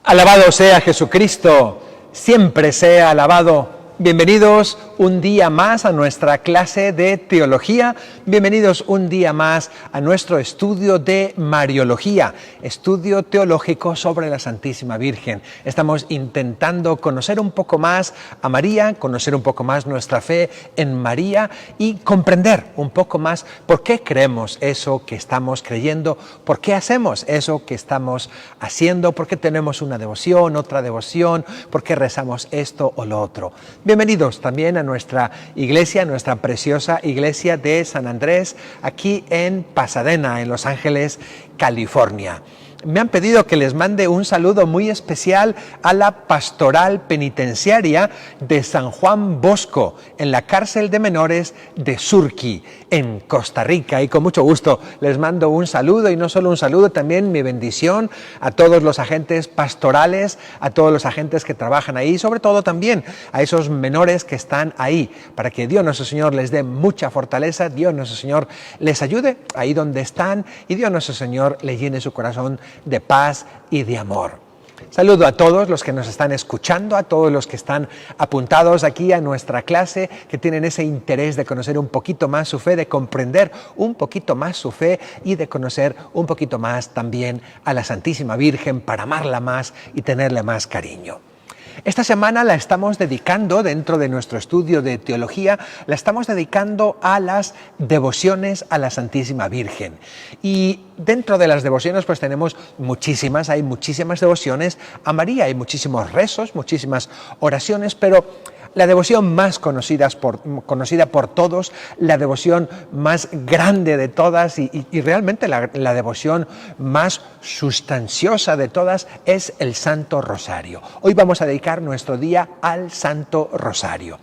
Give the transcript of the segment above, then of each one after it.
Alabado sea Jesucristo, siempre sea alabado. Bienvenidos un día más a nuestra clase de teología, bienvenidos un día más a nuestro estudio de Mariología, estudio teológico sobre la Santísima Virgen. Estamos intentando conocer un poco más a María, conocer un poco más nuestra fe en María y comprender un poco más por qué creemos eso que estamos creyendo, por qué hacemos eso que estamos haciendo, por qué tenemos una devoción, otra devoción, por qué rezamos esto o lo otro. Bienvenidos también a nuestra iglesia, nuestra preciosa iglesia de San Andrés, aquí en Pasadena, en Los Ángeles, California. Me han pedido que les mande un saludo muy especial a la pastoral penitenciaria de San Juan Bosco, en la cárcel de menores de Surquí, en Costa Rica. Y con mucho gusto les mando un saludo, y no solo un saludo, también mi bendición a todos los agentes pastorales, a todos los agentes que trabajan ahí, sobre todo también a esos menores que están ahí, para que Dios nuestro Señor les dé mucha fortaleza, Dios nuestro Señor les ayude ahí donde están, y Dios nuestro Señor les llene su corazón de paz y de amor. Saludo a todos los que nos están escuchando, a todos los que están apuntados aquí a nuestra clase, que tienen ese interés de conocer un poquito más su fe, de comprender un poquito más su fe y de conocer un poquito más también a la Santísima Virgen para amarla más y tenerle más cariño. Esta semana la estamos dedicando, dentro de nuestro estudio de teología, la estamos dedicando a las devociones a la Santísima Virgen. Y dentro de las devociones pues tenemos muchísimas, hay muchísimas devociones a María, hay muchísimos rezos, muchísimas oraciones, pero la devoción más conocida por todos, la devoción más grande de todas y realmente la devoción más sustanciosa de todas es el Santo Rosario. Hoy vamos a dedicar nuestro día al Santo Rosario.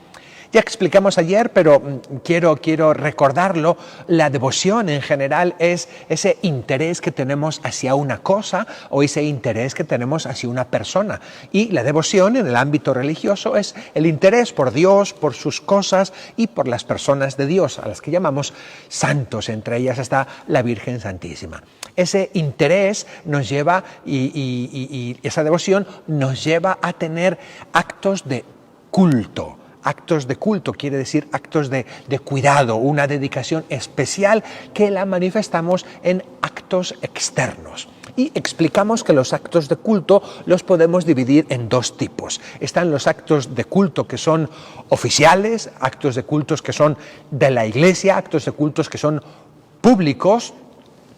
Ya explicamos ayer, pero quiero recordarlo, la devoción en general es ese interés que tenemos hacia una cosa o ese interés que tenemos hacia una persona. Y la devoción en el ámbito religioso es el interés por Dios, por sus cosas y por las personas de Dios, a las que llamamos santos, entre ellas está la Virgen Santísima. Ese interés nos lleva y esa devoción nos lleva a tener actos de culto. Actos de culto quiere decir actos de cuidado, una dedicación especial que la manifestamos en actos externos. Y explicamos que los actos de culto los podemos dividir en dos tipos. Están los actos de culto que son oficiales, actos de cultos que son de la Iglesia, actos de cultos que son públicos,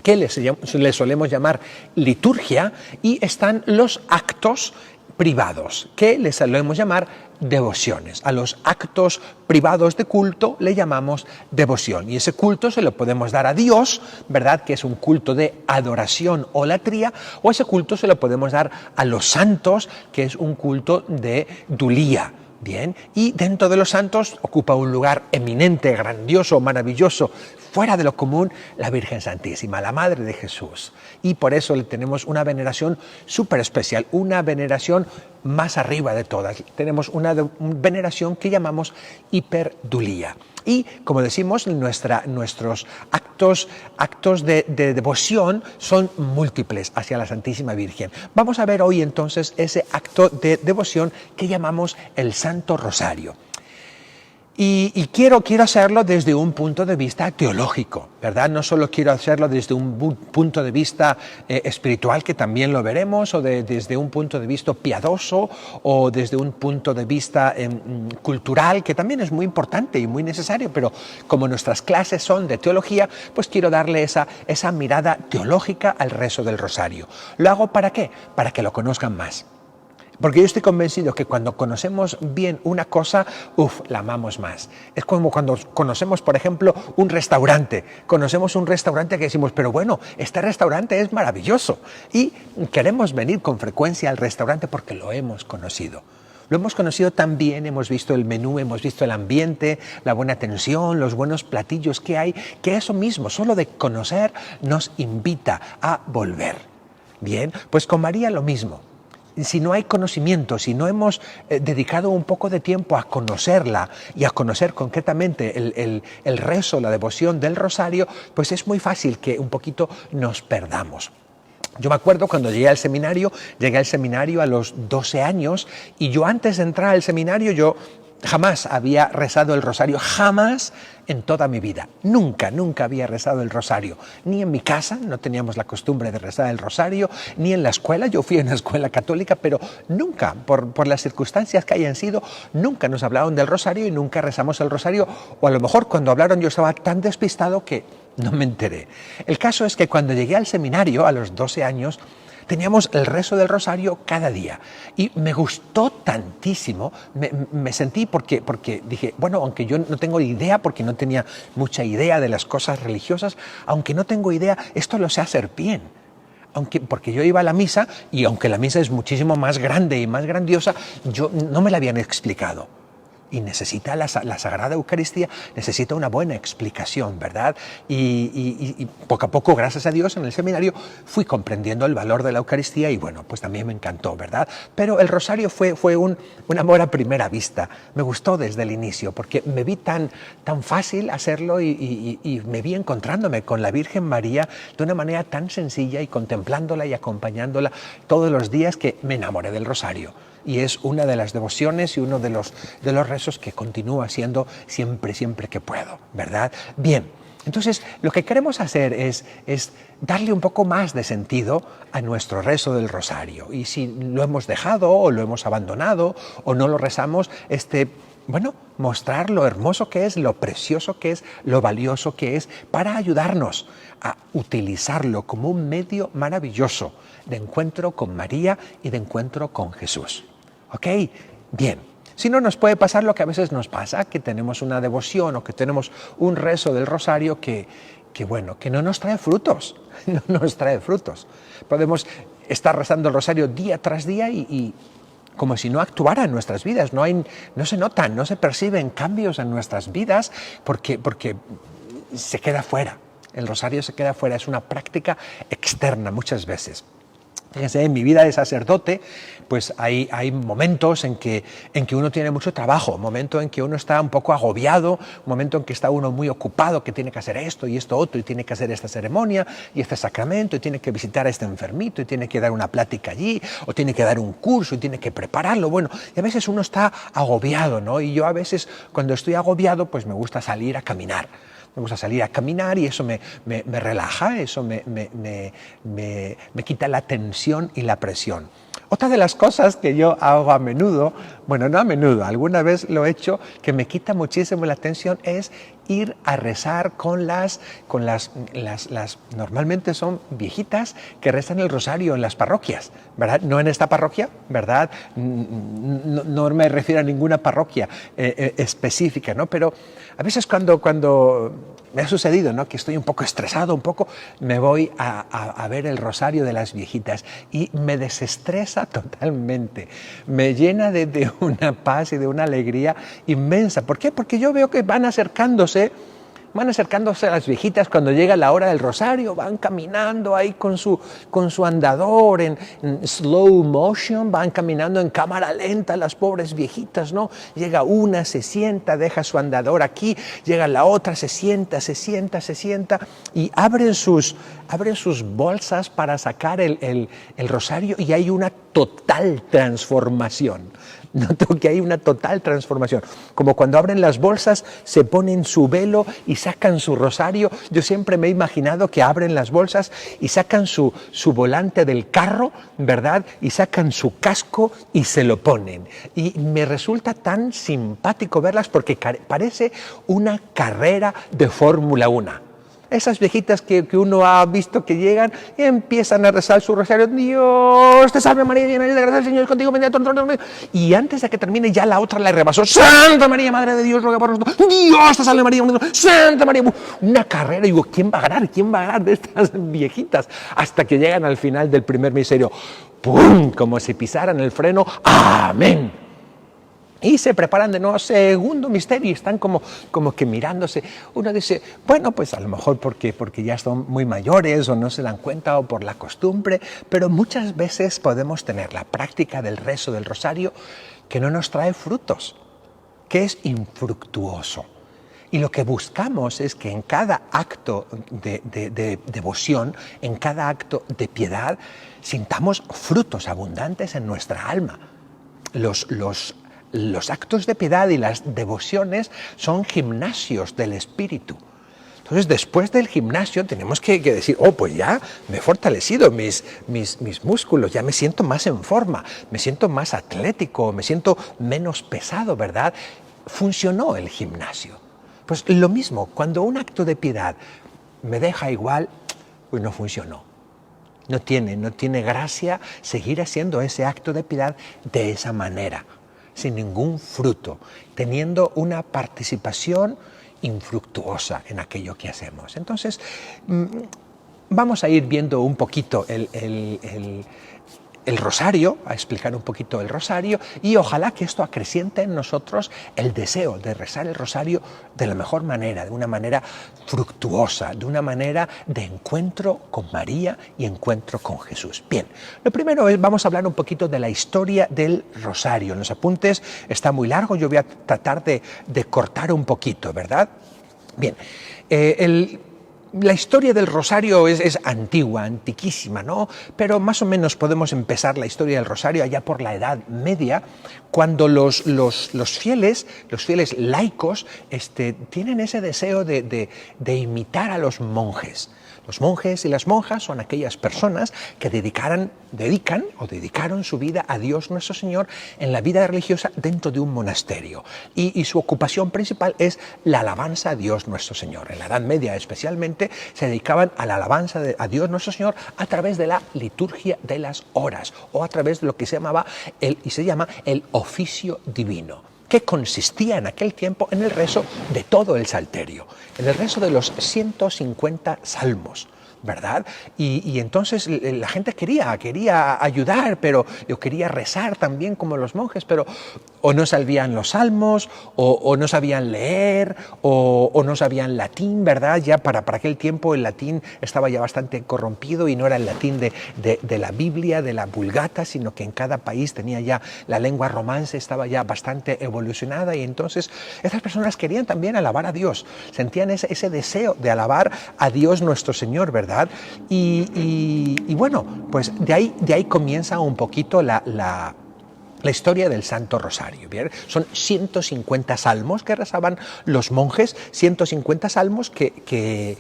que les solemos llamar liturgia, y están los actos privados, que les solemos llamar devociones. A los actos privados de culto le llamamos devoción, y ese culto se lo podemos dar a Dios, ¿verdad?, que es un culto de adoración o latría, o ese culto se lo podemos dar a los santos, que es un culto de dulía. Bien, y dentro de los santos ocupa un lugar eminente, grandioso, maravilloso, fuera de lo común, la Virgen Santísima, la Madre de Jesús. Y por eso le tenemos una veneración súper especial, una veneración más arriba de todas. Tenemos una veneración que llamamos hiperdulía. Y, como decimos, nuestros actos de devoción son múltiples hacia la Santísima Virgen. Vamos a ver hoy entonces ese acto de devoción que llamamos el Santo Rosario. Y quiero hacerlo desde un punto de vista teológico, ¿verdad? No solo quiero hacerlo desde un punto de vista espiritual, que también lo veremos, o desde un punto de vista piadoso, o desde un punto de vista cultural, que también es muy importante y muy necesario, pero como nuestras clases son de teología, pues quiero darle esa mirada teológica al rezo del rosario. ¿Lo hago para qué? Para que lo conozcan más. Porque yo estoy convencido que cuando conocemos bien una cosa, la amamos más. Es como cuando conocemos, por ejemplo, un restaurante. Conocemos un restaurante que decimos, pero bueno, este restaurante es maravilloso. Y queremos venir con frecuencia al restaurante porque lo hemos conocido. Lo hemos conocido tan bien, hemos visto el menú, hemos visto el ambiente, la buena atención, los buenos platillos que hay, que eso mismo, solo de conocer, nos invita a volver. Bien, pues con María lo mismo. Si no hay conocimiento, si no hemos dedicado un poco de tiempo a conocerla y a conocer concretamente el rezo, la devoción del rosario, pues es muy fácil que un poquito nos perdamos. Yo me acuerdo cuando llegué al seminario a los 12 años y yo antes de entrar al seminario yo jamás había rezado el rosario, jamás en toda mi vida. Nunca había rezado el rosario. Ni en mi casa, no teníamos la costumbre de rezar el rosario, ni en la escuela, yo fui a una escuela católica, pero nunca, por las circunstancias que hayan sido, nunca nos hablaron del rosario y nunca rezamos el rosario, o a lo mejor cuando hablaron yo estaba tan despistado que no me enteré. El caso es que cuando llegué al seminario, a los 12 años, teníamos el rezo del rosario cada día y me gustó tantísimo, me sentí porque dije, bueno, aunque yo no tengo idea, porque no tenía mucha idea de las cosas religiosas, aunque no tengo idea, esto lo sé hacer bien. Porque yo iba a la misa y aunque la misa es muchísimo más grande y más grandiosa, yo no me la habían explicado. Y necesita la Sagrada Eucaristía, necesita una buena explicación, ¿verdad? Y poco a poco, gracias a Dios, en el seminario fui comprendiendo el valor de la Eucaristía y bueno, pues también me encantó, ¿verdad? Pero el rosario fue un amor a primera vista. Me gustó desde el inicio porque me vi tan fácil hacerlo y me vi encontrándome con la Virgen María de una manera tan sencilla y contemplándola y acompañándola todos los días que me enamoré del rosario. Y es una de las devociones y uno de los rezos que continúo haciendo siempre que puedo, ¿verdad? Bien, entonces lo que queremos hacer es darle un poco más de sentido a nuestro rezo del rosario. Y si lo hemos dejado o lo hemos abandonado o no lo rezamos, mostrar lo hermoso que es, lo precioso que es, lo valioso que es, para ayudarnos a utilizarlo como un medio maravilloso de encuentro con María y de encuentro con Jesús. ¿Ok? Bien. Si no, nos puede pasar lo que a veces nos pasa, que tenemos una devoción o que tenemos un rezo del rosario que no nos trae frutos. No nos trae frutos. Podemos estar rezando el rosario día tras día y como si no actuara en nuestras vidas. No se notan, no se perciben cambios en nuestras vidas porque se queda fuera. El rosario se queda fuera, es una práctica externa muchas veces. Fíjense, en mi vida de sacerdote, pues hay momentos en que uno tiene mucho trabajo, momento en que uno está un poco agobiado, momento en que está uno muy ocupado, que tiene que hacer esto y esto otro, y tiene que hacer esta ceremonia y este sacramento, y tiene que visitar a este enfermito, y tiene que dar una plática allí, o tiene que dar un curso, y tiene que prepararlo. Bueno, y a veces uno está agobiado, ¿no? Y yo a veces, cuando estoy agobiado, pues me gusta salir a caminar. Me gusta salir a caminar y eso me relaja, eso me quita la tensión y la presión. Otra de las cosas que yo hago a menudo, bueno, no a menudo, alguna vez lo he hecho, que me quita muchísimo la tensión, es ir a rezar con las normalmente son viejitas que rezan el rosario en las parroquias, ¿verdad? No en esta parroquia, ¿verdad? No me refiero a ninguna parroquia específica, ¿no? Pero a veces cuando me ha sucedido, ¿no?, que estoy un poco estresado, me voy a ver el rosario de las viejitas y me desestresa totalmente, me llena de una paz y de una alegría inmensa. ¿Por qué? Porque yo veo que van acercándose a las viejitas cuando llega la hora del rosario, van caminando ahí con su andador en slow motion, van caminando en cámara lenta las pobres viejitas, ¿no? Llega una, se sienta, deja su andador aquí, llega la otra, se sienta y abren sus bolsas para sacar el rosario y hay una total transformación. Noto que hay una total transformación. Como cuando abren las bolsas, se ponen su velo y sacan su rosario. Yo siempre me he imaginado que abren las bolsas y sacan su volante del carro, ¿verdad? Y sacan su casco y se lo ponen. Y me resulta tan simpático verlas porque parece una carrera de Fórmula 1. Esas viejitas que uno ha visto que llegan y empiezan a rezar su rosario. Dios te salve María, llena eres de gracia, el Señor es contigo, bendita tú entre las mujeres. Y antes de que termine ya la otra la rebasó. Santa María, Madre de Dios, ruega por nosotros. Dios te salve María, Santa María. Una carrera. Y digo, ¿quién va a ganar? ¿Quién va a ganar de estas viejitas? Hasta que llegan al final del primer misterio. ¡Pum! Como si pisaran el freno. ¡Amén! Y se preparan de nuevo segundo misterio y están como que mirándose. Uno dice, bueno, pues a lo mejor porque ya son muy mayores o no se dan cuenta o por la costumbre, pero muchas veces podemos tener la práctica del rezo del rosario que no nos trae frutos, que es infructuoso. Y lo que buscamos es que en cada acto de devoción, en cada acto de piedad, sintamos frutos abundantes en nuestra alma. Los actos de piedad y las devociones son gimnasios del espíritu. Entonces, después del gimnasio tenemos que decir, pues ya me he fortalecido mis músculos, ya me siento más en forma, me siento más atlético, me siento menos pesado, ¿verdad? Funcionó el gimnasio. Pues lo mismo, cuando un acto de piedad me deja igual, pues no funcionó. No tiene gracia seguir haciendo ese acto de piedad de esa manera, sin ningún fruto, teniendo una participación infructuosa en aquello que hacemos. Entonces, vamos a ir viendo un poquito el rosario, a explicar un poquito el rosario, y ojalá que esto acreciente en nosotros el deseo de rezar el rosario de la mejor manera, de una manera fructuosa, de una manera de encuentro con María y encuentro con Jesús. Bien, lo primero es, vamos a hablar un poquito de la historia del rosario. En los apuntes está muy largo, yo voy a tratar de cortar un poquito, ¿verdad? Bien, la historia del rosario es antigua, antiquísima, ¿no? Pero más o menos podemos empezar la historia del rosario allá por la Edad Media, cuando los fieles laicos tienen ese deseo de imitar a los monjes. Los monjes y las monjas son aquellas personas que dedicaron su vida a Dios nuestro Señor en la vida religiosa dentro de un monasterio. Y su ocupación principal es la alabanza a Dios nuestro Señor. En la Edad Media especialmente se dedicaban a la alabanza a Dios nuestro Señor a través de la liturgia de las horas o a través de lo que se llama el oficio divino, que consistía en aquel tiempo en el rezo de todo el Salterio, en el rezo de los 150 salmos, ¿verdad? Y entonces la gente quería ayudar, pero yo quería rezar también como los monjes, pero o no sabían los salmos, o no sabían leer, o no sabían latín, ¿verdad? Ya para aquel tiempo el latín estaba ya bastante corrompido y no era el latín de la Biblia, de la Vulgata, sino que en cada país tenía ya la lengua romance, estaba ya bastante evolucionada, y entonces estas personas querían también alabar a Dios, sentían ese deseo de alabar a Dios nuestro Señor, ¿verdad? Y bueno, pues de ahí comienza un poquito la historia del Santo Rosario. ¿Bien? Son 150 salmos que rezaban los monjes, 150 salmos que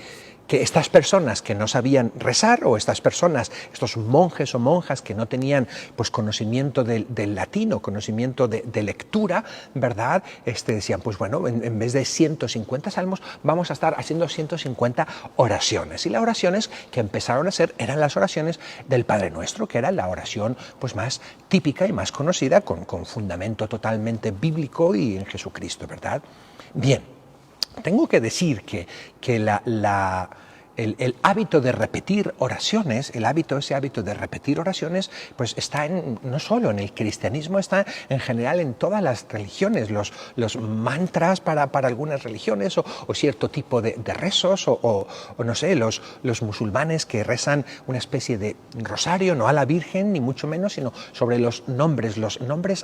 estas personas que no sabían rezar, o estos monjes o monjas que no tenían pues conocimiento del latín o conocimiento de lectura, ¿verdad? Decían, pues bueno, en vez de 150 salmos vamos a estar haciendo 150 oraciones. Y las oraciones que empezaron a hacer eran las oraciones del Padre Nuestro, que era la oración pues más típica y más conocida, con fundamento totalmente bíblico y en Jesucristo, ¿verdad? Bien, tengo que decir que el hábito de repetir oraciones, ese hábito de repetir oraciones, pues está no solo en el cristianismo, está en general en todas las religiones, los mantras para algunas religiones, o cierto tipo de rezos, o no sé, los musulmanes que rezan una especie de rosario, no a la Virgen, ni mucho menos, sino sobre los nombres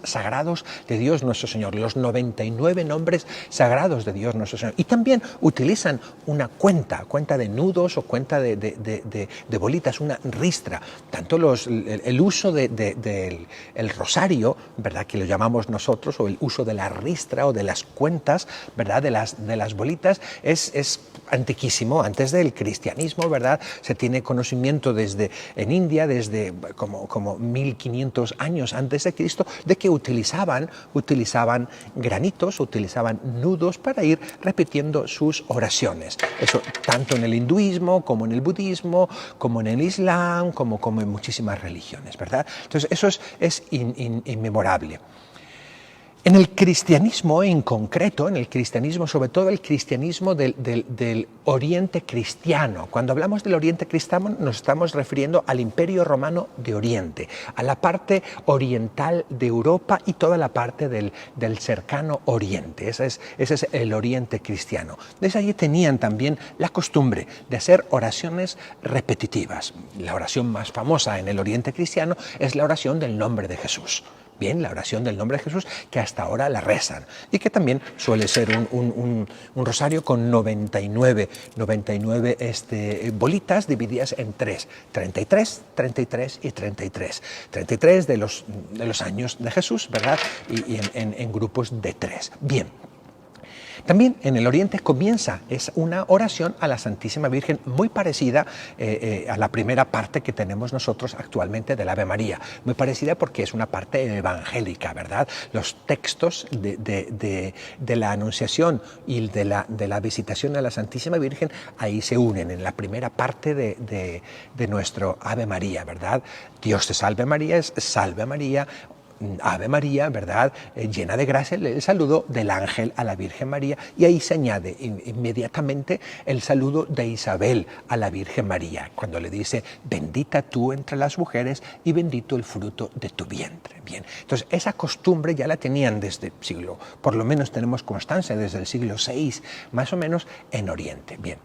sagrados de Dios nuestro Señor, los 99 nombres sagrados de Dios nuestro Señor. Y también utilizan una cuenta de nudos o cuenta de bolitas, una ristra. Tanto el uso del rosario, ¿verdad?, que lo llamamos nosotros, o el uso de la ristra o de las cuentas, ¿verdad?, de las bolitas, es antiquísimo. Antes del cristianismo, ¿verdad?, se tiene conocimiento en India, desde como 1500 años antes de Cristo, de que utilizaban granitos, utilizaban nudos para ir repitiendo sus oraciones. Eso tanto en el hinduismo como en el budismo, como en el islam, como en muchísimas religiones, ¿verdad? Entonces eso es inmemorable. En el cristianismo en concreto, sobre todo el cristianismo del Oriente cristiano, cuando hablamos del Oriente cristiano nos estamos refiriendo al Imperio Romano de Oriente, a la parte oriental de Europa y toda la parte del cercano Oriente. Ese es el Oriente cristiano. Desde allí tenían también la costumbre de hacer oraciones repetitivas. La oración más famosa en el Oriente cristiano es la oración del nombre de Jesús, Bien, la oración del nombre de Jesús, que hasta ahora la rezan y que también suele ser un rosario con 99 bolitas divididas en tres, 33, 33 y 33. 33 de los años de Jesús, ¿verdad? Y en grupos de 3. Bien. También en el Oriente es una oración a la Santísima Virgen muy parecida a la primera parte que tenemos nosotros actualmente del Ave María. Muy parecida porque es una parte evangélica, ¿verdad? Los textos de la Anunciación y de la visitación a la Santísima Virgen ahí se unen en la primera parte de nuestro Ave María, ¿verdad? Dios te salve María, es Salve María, Ave María, ¿verdad? Llena de gracia, el saludo del ángel a la Virgen María, y ahí se añade inmediatamente el saludo de Isabel a la Virgen María, cuando le dice, bendita tú entre las mujeres y bendito el fruto de tu vientre. Bien, entonces esa costumbre ya la tenían desde por lo menos tenemos constancia desde el siglo VI, más o menos, en Oriente. Bien,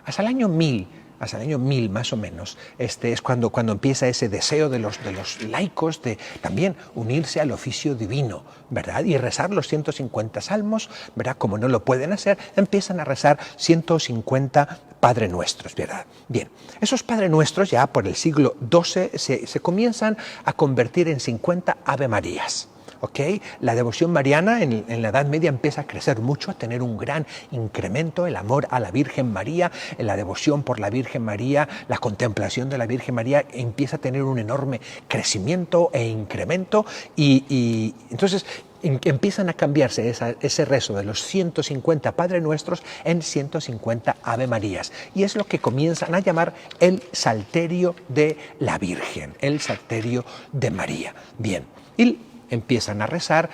hasta el año 1000 más o menos, es cuando empieza ese deseo de los laicos de también unirse al oficio divino, ¿verdad? Y rezar los 150 salmos, ¿verdad? Como no lo pueden hacer, empiezan a rezar 150 Padre Nuestros, ¿verdad? Bien, esos Padre Nuestros ya por el siglo XII se comienzan a convertir en 50 Ave Marías. ¿Okay? La devoción mariana en la Edad Media empieza a crecer mucho, a tener un gran incremento, el amor a la Virgen María, la devoción por la Virgen María, la contemplación de la Virgen María empieza a tener un enorme crecimiento e incremento y entonces empiezan a cambiarse ese rezo de los 150 Padre Nuestros en 150 Ave Marías. Y es lo que comienzan a llamar el Salterio de la Virgen, el Salterio de María. Bien, y empiezan a rezar,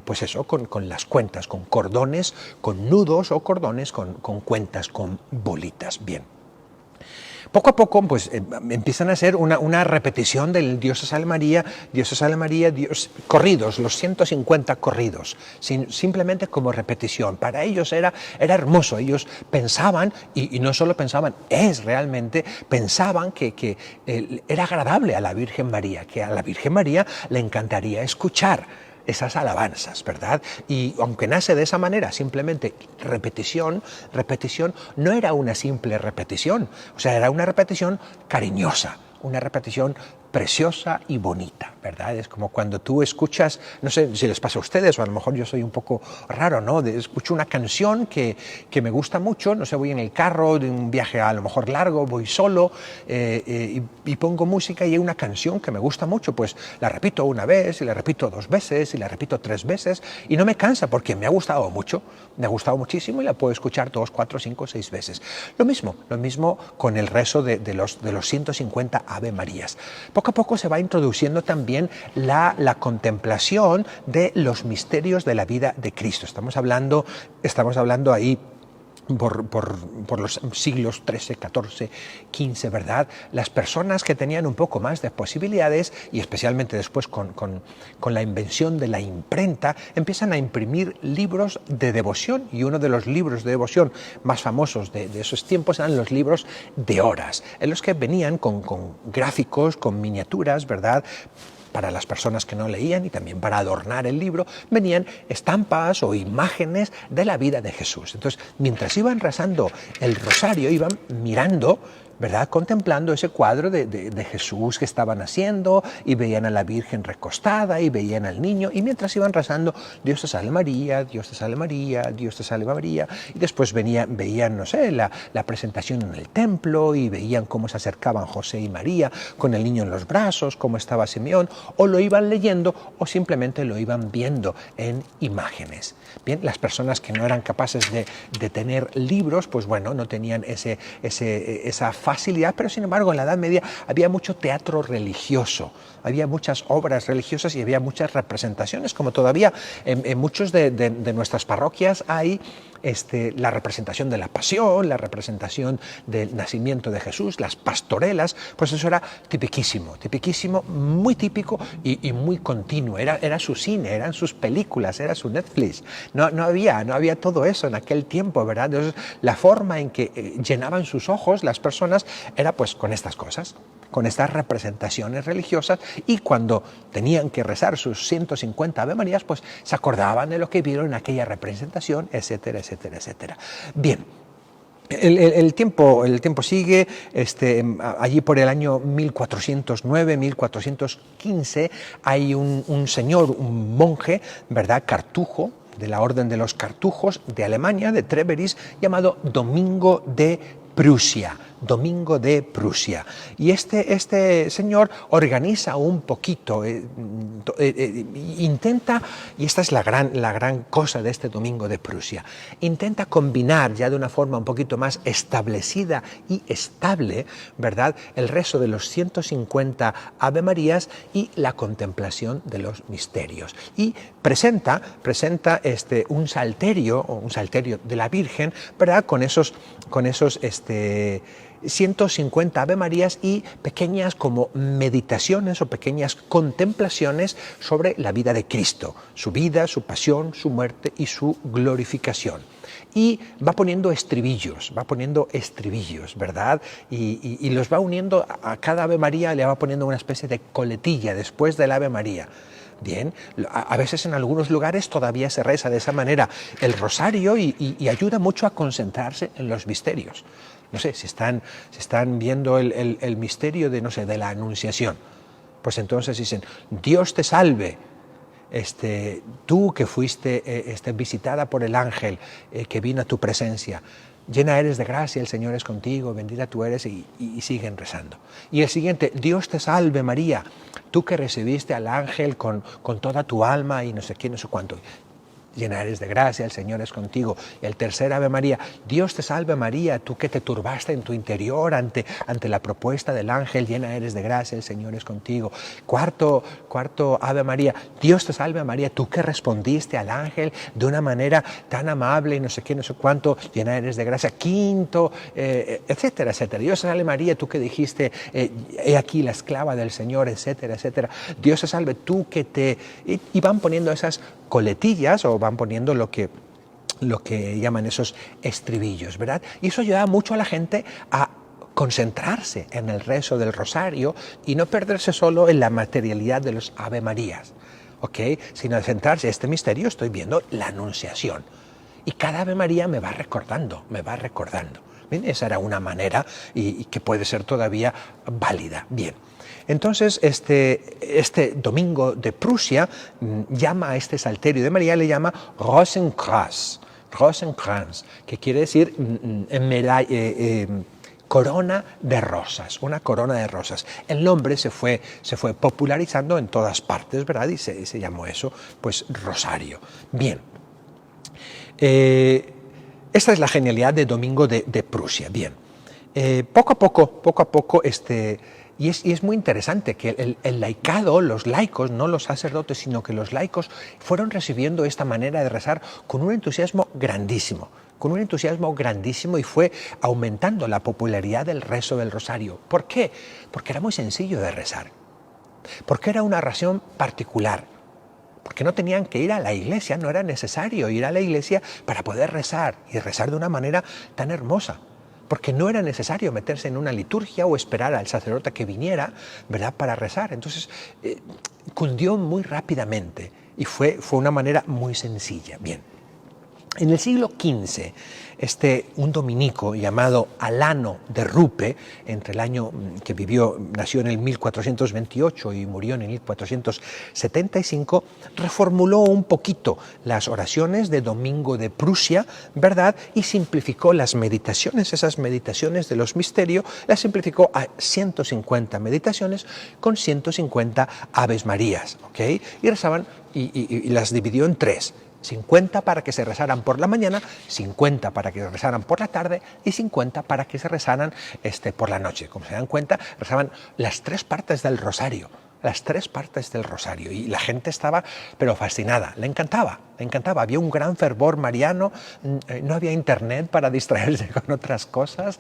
pues eso, con las cuentas, con cordones, con nudos o cordones con cuentas, con bolitas. Bien. Poco a poco, pues empiezan a hacer una repetición del Dios te salve María, Dios te salve María, Dios, corridos, los 150 corridos, simplemente como repetición. Para ellos era hermoso, ellos pensaban, y no solo pensaban, pensaban que era agradable a la Virgen María, que a la Virgen María le encantaría escuchar esas alabanzas, ¿verdad? Y aunque nace de esa manera, simplemente repetición, no era una simple repetición, o sea, era una repetición cariñosa, una repetición preciosa y bonita, ¿verdad? Es como cuando tú escuchas, no sé si les pasa a ustedes, o a lo mejor yo soy un poco raro, ¿no? Escucho una canción que me gusta mucho, no sé, voy en el carro de un viaje a lo mejor largo, voy solo y pongo música y hay una canción que me gusta mucho, pues la repito una vez, y la repito 2 veces, y la repito 3 veces, y no me cansa porque me ha gustado mucho, me ha gustado muchísimo y la puedo escuchar 2, 4, 5, 6 veces. Lo mismo con el rezo de los 150 Ave Marías. Poco a poco se va introduciendo también la contemplación de los misterios de la vida de Cristo. Estamos hablando ahí por los siglos XIII, XIV, XV, ¿verdad? Las personas que tenían un poco más de posibilidades, y especialmente después con la invención de la imprenta, empiezan a imprimir libros de devoción, y uno de los libros de devoción más famosos de esos tiempos eran los libros de horas, en los que venían con gráficos, con miniaturas, ¿verdad?, para las personas que no leían y también para adornar el libro, venían estampas o imágenes de la vida de Jesús. Entonces, mientras iban rezando el rosario, iban mirando, ¿verdad?, contemplando ese cuadro de Jesús que estaban haciendo, y veían a la Virgen recostada y veían al niño, y mientras iban rezando, Dios te salve María, Dios te salve María, Dios te salve María, y después veían, no sé, la presentación en el templo, y veían cómo se acercaban José y María con el niño en los brazos, cómo estaba Simeón, o lo iban leyendo o simplemente lo iban viendo en imágenes. Bien, las personas que no eran capaces de tener libros, pues bueno, no tenían esa facilidad, pero sin embargo en la Edad Media había mucho teatro religioso, había muchas obras religiosas y había muchas representaciones, como todavía en muchos de nuestras parroquias hay la representación de la pasión, la representación del nacimiento de Jesús, las pastorelas, pues eso era tipiquísimo, muy típico y muy continuo, era su cine, eran sus películas, era su Netflix, no había todo eso en aquel tiempo, ¿verdad? Entonces, la forma en que llenaban sus ojos las personas era pues con estas cosas, con estas representaciones religiosas, y cuando tenían que rezar sus 150 Ave Marías, pues se acordaban de lo que vieron en aquella representación, etcétera, etcétera, etcétera. Bien. El tiempo sigue, allí por el año 1409, 1415, hay un señor, un monje, ¿verdad?, cartujo, de la Orden de los Cartujos de Alemania, de Treveris, llamado Domingo de Prusia. Domingo de Prusia. Y este señor organiza un poquito, intenta, y esta es la gran cosa de este Domingo de Prusia, intenta combinar ya de una forma un poquito más establecida y estable, ¿verdad?, el rezo de los 150 Ave Marías y la contemplación de los misterios. Y presenta un salterio de la Virgen, ¿verdad?, con esos 150 Ave Marías y pequeñas como meditaciones o pequeñas contemplaciones sobre la vida de Cristo, su vida, su pasión, su muerte y su glorificación. Y va poniendo estribillos, ¿verdad? Y los va uniendo a cada Ave María, le va poniendo una especie de coletilla después del Ave María. Bien, a veces en algunos lugares todavía se reza de esa manera el rosario y ayuda mucho a concentrarse en los misterios. No sé, si están viendo el misterio de la Anunciación, pues entonces dicen: Dios te salve, tú que fuiste visitada por el ángel que vino a tu presencia, llena eres de gracia, el Señor es contigo, bendita tú eres, y siguen rezando. Y el siguiente: Dios te salve María, tú que recibiste al ángel con toda tu alma y no sé qué, no sé cuánto. Llena eres de gracia, el Señor es contigo. Y el tercer Ave María: Dios te salve María, tú que te turbaste en tu interior ante la propuesta del ángel, llena eres de gracia, el Señor es contigo. Cuarto Ave María: Dios te salve María, tú que respondiste al ángel de una manera tan amable y no sé qué, no sé cuánto, llena eres de gracia. Quinto, etcétera, etcétera. Dios te salve María, tú que dijiste, he aquí la esclava del Señor, etcétera, etcétera. Dios te salve, tú que te... Y van poniendo esas coletillas, o van poniendo lo que llaman esos estribillos, ¿verdad? Y eso ayuda mucho a la gente a concentrarse en el rezo del rosario y no perderse solo en la materialidad de los Ave Marías, ¿ok?, sino centrarse en este misterio. Estoy viendo la Anunciación y cada Ave María me va recordando. Bien, esa era una manera y que puede ser todavía válida. Bien. Entonces, este Domingo de Prusia llama a este salterio de María, le llama Rosenkranz, que quiere decir corona de rosas, una corona de rosas. El nombre se fue popularizando en todas partes, ¿verdad? Y se llamó eso, pues, rosario. Bien. Esta es la genialidad de Domingo de Prusia. Bien. Poco a poco, y es muy interesante que el laicado, los laicos, no los sacerdotes, sino que los laicos fueron recibiendo esta manera de rezar con un entusiasmo grandísimo, y fue aumentando la popularidad del rezo del rosario. ¿Por qué? Porque era muy sencillo de rezar, porque era una oración particular, porque no tenían que ir a la iglesia, no era necesario ir a la iglesia para poder rezar, y rezar de una manera tan hermosa. Porque no era necesario meterse en una liturgia o esperar al sacerdote que viniera, ¿verdad?, para rezar. Entonces, cundió muy rápidamente y fue una manera muy sencilla. Bien. En el siglo XV, un dominico llamado Alano de Rupe, entre el año que nació en el 1428 y murió en el 1475, reformuló un poquito las oraciones de Domingo de Prusia, ¿verdad?, y simplificó las meditaciones, esas meditaciones de los misterios, las simplificó a 150 meditaciones con 150 Aves Marías, ¿ok? Y rezaban, y las dividió en tres: 50 para que se rezaran por la mañana, 50 para que se rezaran por la tarde y 50 para que se rezaran por la noche. Como se dan cuenta, rezaban las tres partes del rosario, y la gente estaba pero fascinada, le encantaba. Había un gran fervor mariano, no había internet para distraerse con otras cosas,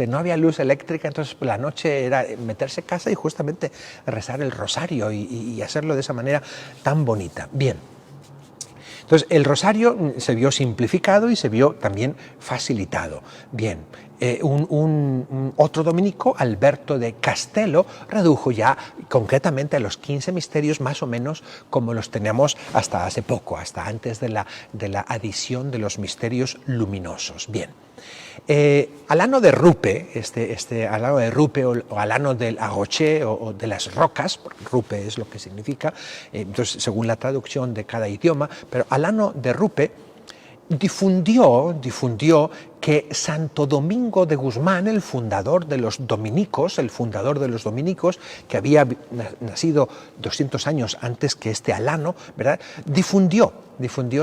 no había luz eléctrica, entonces la noche era meterse en casa y justamente rezar el rosario y hacerlo de esa manera tan bonita. Bien. Entonces, el rosario se vio simplificado y se vio también facilitado. Bien, Otro dominico, Alberto de Castello, redujo ya concretamente a los 15 misterios más o menos como los tenemos hasta hace poco, hasta antes de la adición de los misterios luminosos. Bien. Alano de Rupe, Alano de Rupe o Alano del Agoché o de las rocas, porque Rupe es lo que significa, entonces según la traducción de cada idioma, pero Alano de Rupe difundió que Santo Domingo de Guzmán, el fundador de los dominicos, que había nacido 200 años antes que este Alano, ¿verdad? Difundió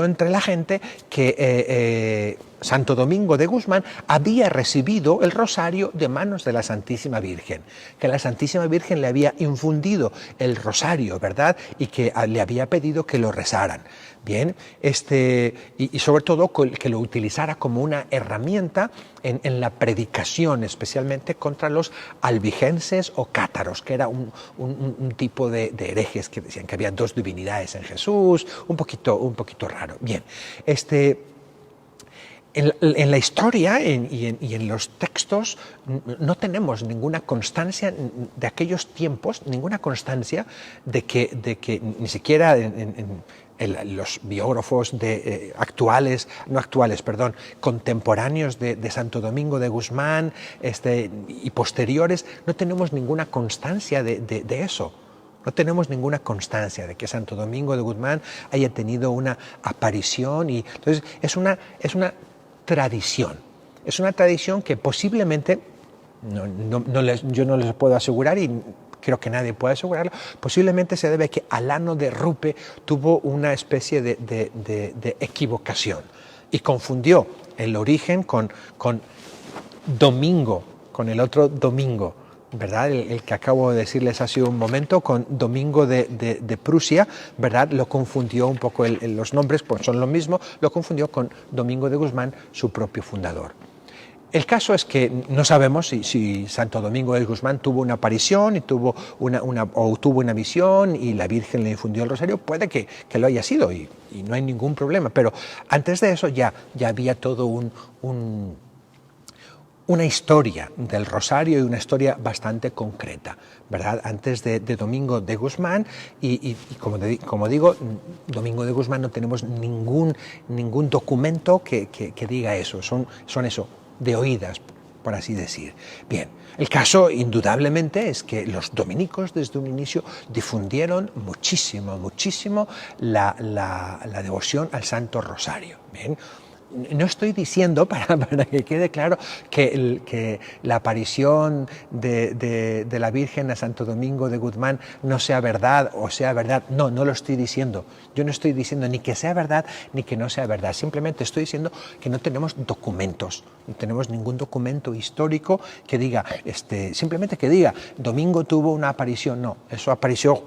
entre la gente que Santo Domingo de Guzmán había recibido el rosario de manos de la Santísima Virgen, que la Santísima Virgen le había infundido el rosario, ¿verdad? Y que le había pedido que lo rezaran. Bien, y sobre todo que lo utilizara como una herramienta en la predicación, especialmente contra los albigenses o cátaros, que era un tipo de herejes que decían que había dos divinidades en Jesús, un poquito raro. Bien, en la historia y en los textos no tenemos ninguna constancia de aquellos tiempos, ninguna constancia de que ni siquiera los biógrafos contemporáneos de Santo Domingo de Guzmán y posteriores, no tenemos ninguna constancia de eso. No tenemos ninguna constancia de que Santo Domingo de Guzmán haya tenido una aparición. Y entonces es una tradición. Es una tradición que posiblemente, yo no les puedo asegurar y creo que nadie puede asegurarlo, posiblemente se debe a que Alano de Rupe tuvo una especie de equivocación y confundió el origen con Domingo, con el otro Domingo, ¿verdad? El que acabo de decirles hace un momento, con Domingo de Prusia, ¿verdad? Lo confundió un poco, los nombres pues son lo mismo, lo confundió con Domingo de Guzmán, su propio fundador. El caso es que no sabemos si Santo Domingo de Guzmán tuvo una aparición y tuvo una visión y la Virgen le infundió el rosario. Puede que lo haya sido y no hay ningún problema, pero antes de eso ya había todo una historia del rosario y una historia bastante concreta, ¿verdad? Antes de Domingo de Guzmán y como digo, Domingo de Guzmán no tenemos ningún documento que diga eso, son eso, de oídas, por así decir. Bien, el caso indudablemente es que los dominicos desde un inicio difundieron muchísimo la devoción al Santo Rosario. Bien. No estoy diciendo, para que quede claro, que la aparición de la Virgen a Santo Domingo de Guzmán no sea verdad o sea verdad. No lo estoy diciendo. Yo no estoy diciendo ni que sea verdad ni que no sea verdad. Simplemente estoy diciendo que no tenemos documentos. No tenemos ningún documento histórico que diga, simplemente que diga, Domingo tuvo una aparición. No, eso apareció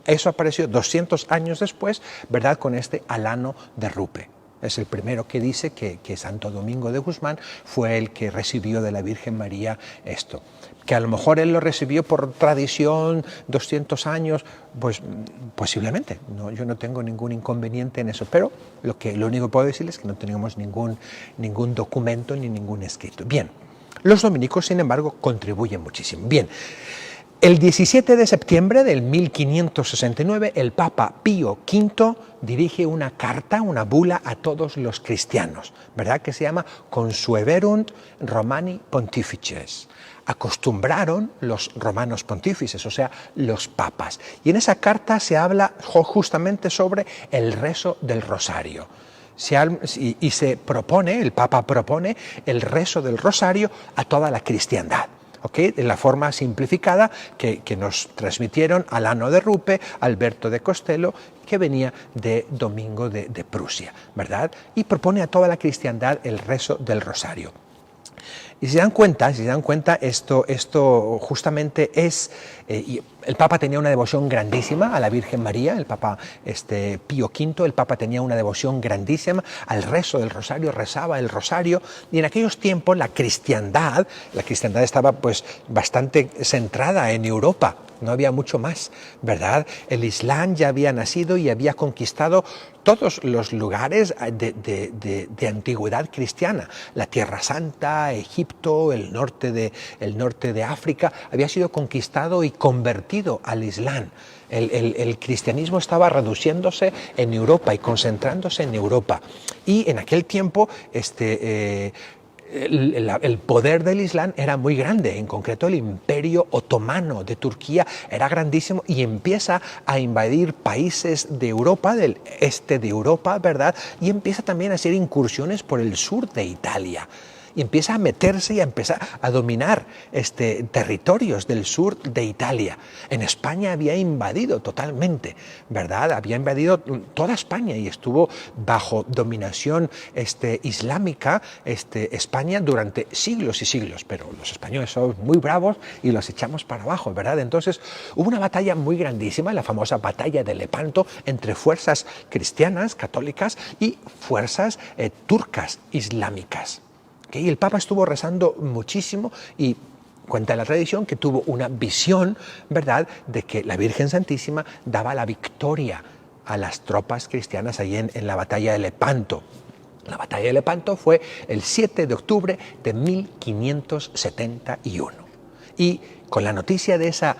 200 años después, ¿verdad? Con Alano de Rupe. Es el primero que dice que Santo Domingo de Guzmán fue el que recibió de la Virgen María esto. Que a lo mejor él lo recibió por tradición, 200 años, pues posiblemente. Yo no tengo ningún inconveniente en eso, pero lo único que puedo decirles es que no tenemos ningún documento ni ningún escrito. Bien, los dominicos, sin embargo, contribuyen muchísimo. Bien. El 17 de septiembre del 1569, el Papa Pío V dirige una carta, una bula a todos los cristianos, ¿verdad? Que se llama Consueverunt Romani Pontifices. Acostumbraron los romanos pontífices, o sea, los papas. Y en esa carta se habla justamente sobre el rezo del rosario. El Papa propone el rezo del rosario a toda la cristiandad. ¿Okay? De la forma simplificada que nos transmitieron Alano de Rupe, Alberto de Costello, que venía de Domingo de Prusia, ¿verdad? Y propone a toda la cristiandad el rezo del rosario. Y si se dan cuenta, esto justamente es... el Papa tenía una devoción grandísima a la Virgen María, el Papa Pío V, el Papa tenía una devoción grandísima al rezo del rosario, rezaba el rosario, y en aquellos tiempos la cristiandad estaba pues bastante centrada en Europa, no había mucho más, ¿verdad? El Islam ya había nacido y había conquistado todos los lugares de antigüedad cristiana, la Tierra Santa, Egipto, Egipto, el norte de África, había sido conquistado y convertido al Islam. El cristianismo estaba reduciéndose en Europa y concentrándose en Europa. Y en aquel tiempo el poder del Islam era muy grande, en concreto el Imperio Otomano de Turquía era grandísimo y empieza a invadir países de Europa, del este de Europa, ¿verdad? Y empieza también a hacer incursiones por el sur de Italia. Y empieza a meterse y a empezar a dominar territorios del sur de Italia. En España había invadido totalmente, ¿verdad? Había invadido toda España y estuvo bajo dominación islámica España durante siglos y siglos. Pero los españoles son muy bravos y los echamos para abajo, ¿verdad? Entonces hubo una batalla muy grandísima, la famosa batalla de Lepanto, entre fuerzas cristianas, católicas y fuerzas turcas, islámicas. Y el Papa estuvo rezando muchísimo y cuenta la tradición que tuvo una visión, ¿verdad?, de que la Virgen Santísima daba la victoria a las tropas cristianas allí en la batalla de Lepanto. La batalla de Lepanto fue el 7 de octubre de 1571. Y con la noticia de esa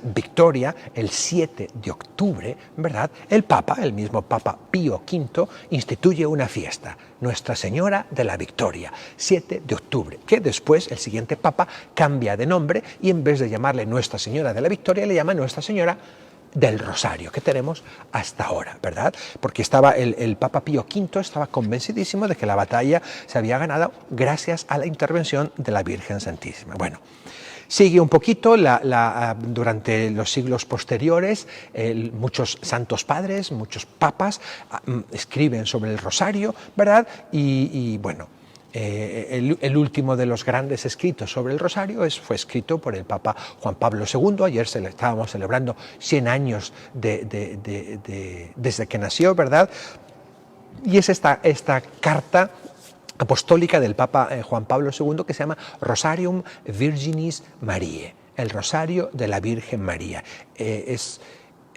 victoria, el 7 de octubre, ¿verdad?, el Papa, el mismo Papa Pío V, instituye una fiesta, Nuestra Señora de la Victoria, 7 de octubre, que después el siguiente Papa cambia de nombre y en vez de llamarle Nuestra Señora de la Victoria, le llama Nuestra Señora del Rosario, que tenemos hasta ahora, ¿verdad? Porque estaba el Papa Pío V estaba convencidísimo de que la batalla se había ganado gracias a la intervención de la Virgen Santísima. Bueno, sigue un poquito durante los siglos posteriores, muchos santos padres, muchos papas escriben sobre el rosario, ¿verdad? Y bueno, el último de los grandes escritos sobre el rosario fue escrito por el Papa Juan Pablo II. Ayer estábamos celebrando 100 años desde que nació, ¿verdad? Y es esta carta apostólica del Papa Juan Pablo II que se llama Rosarium Virginis Mariae, el Rosario de la Virgen María.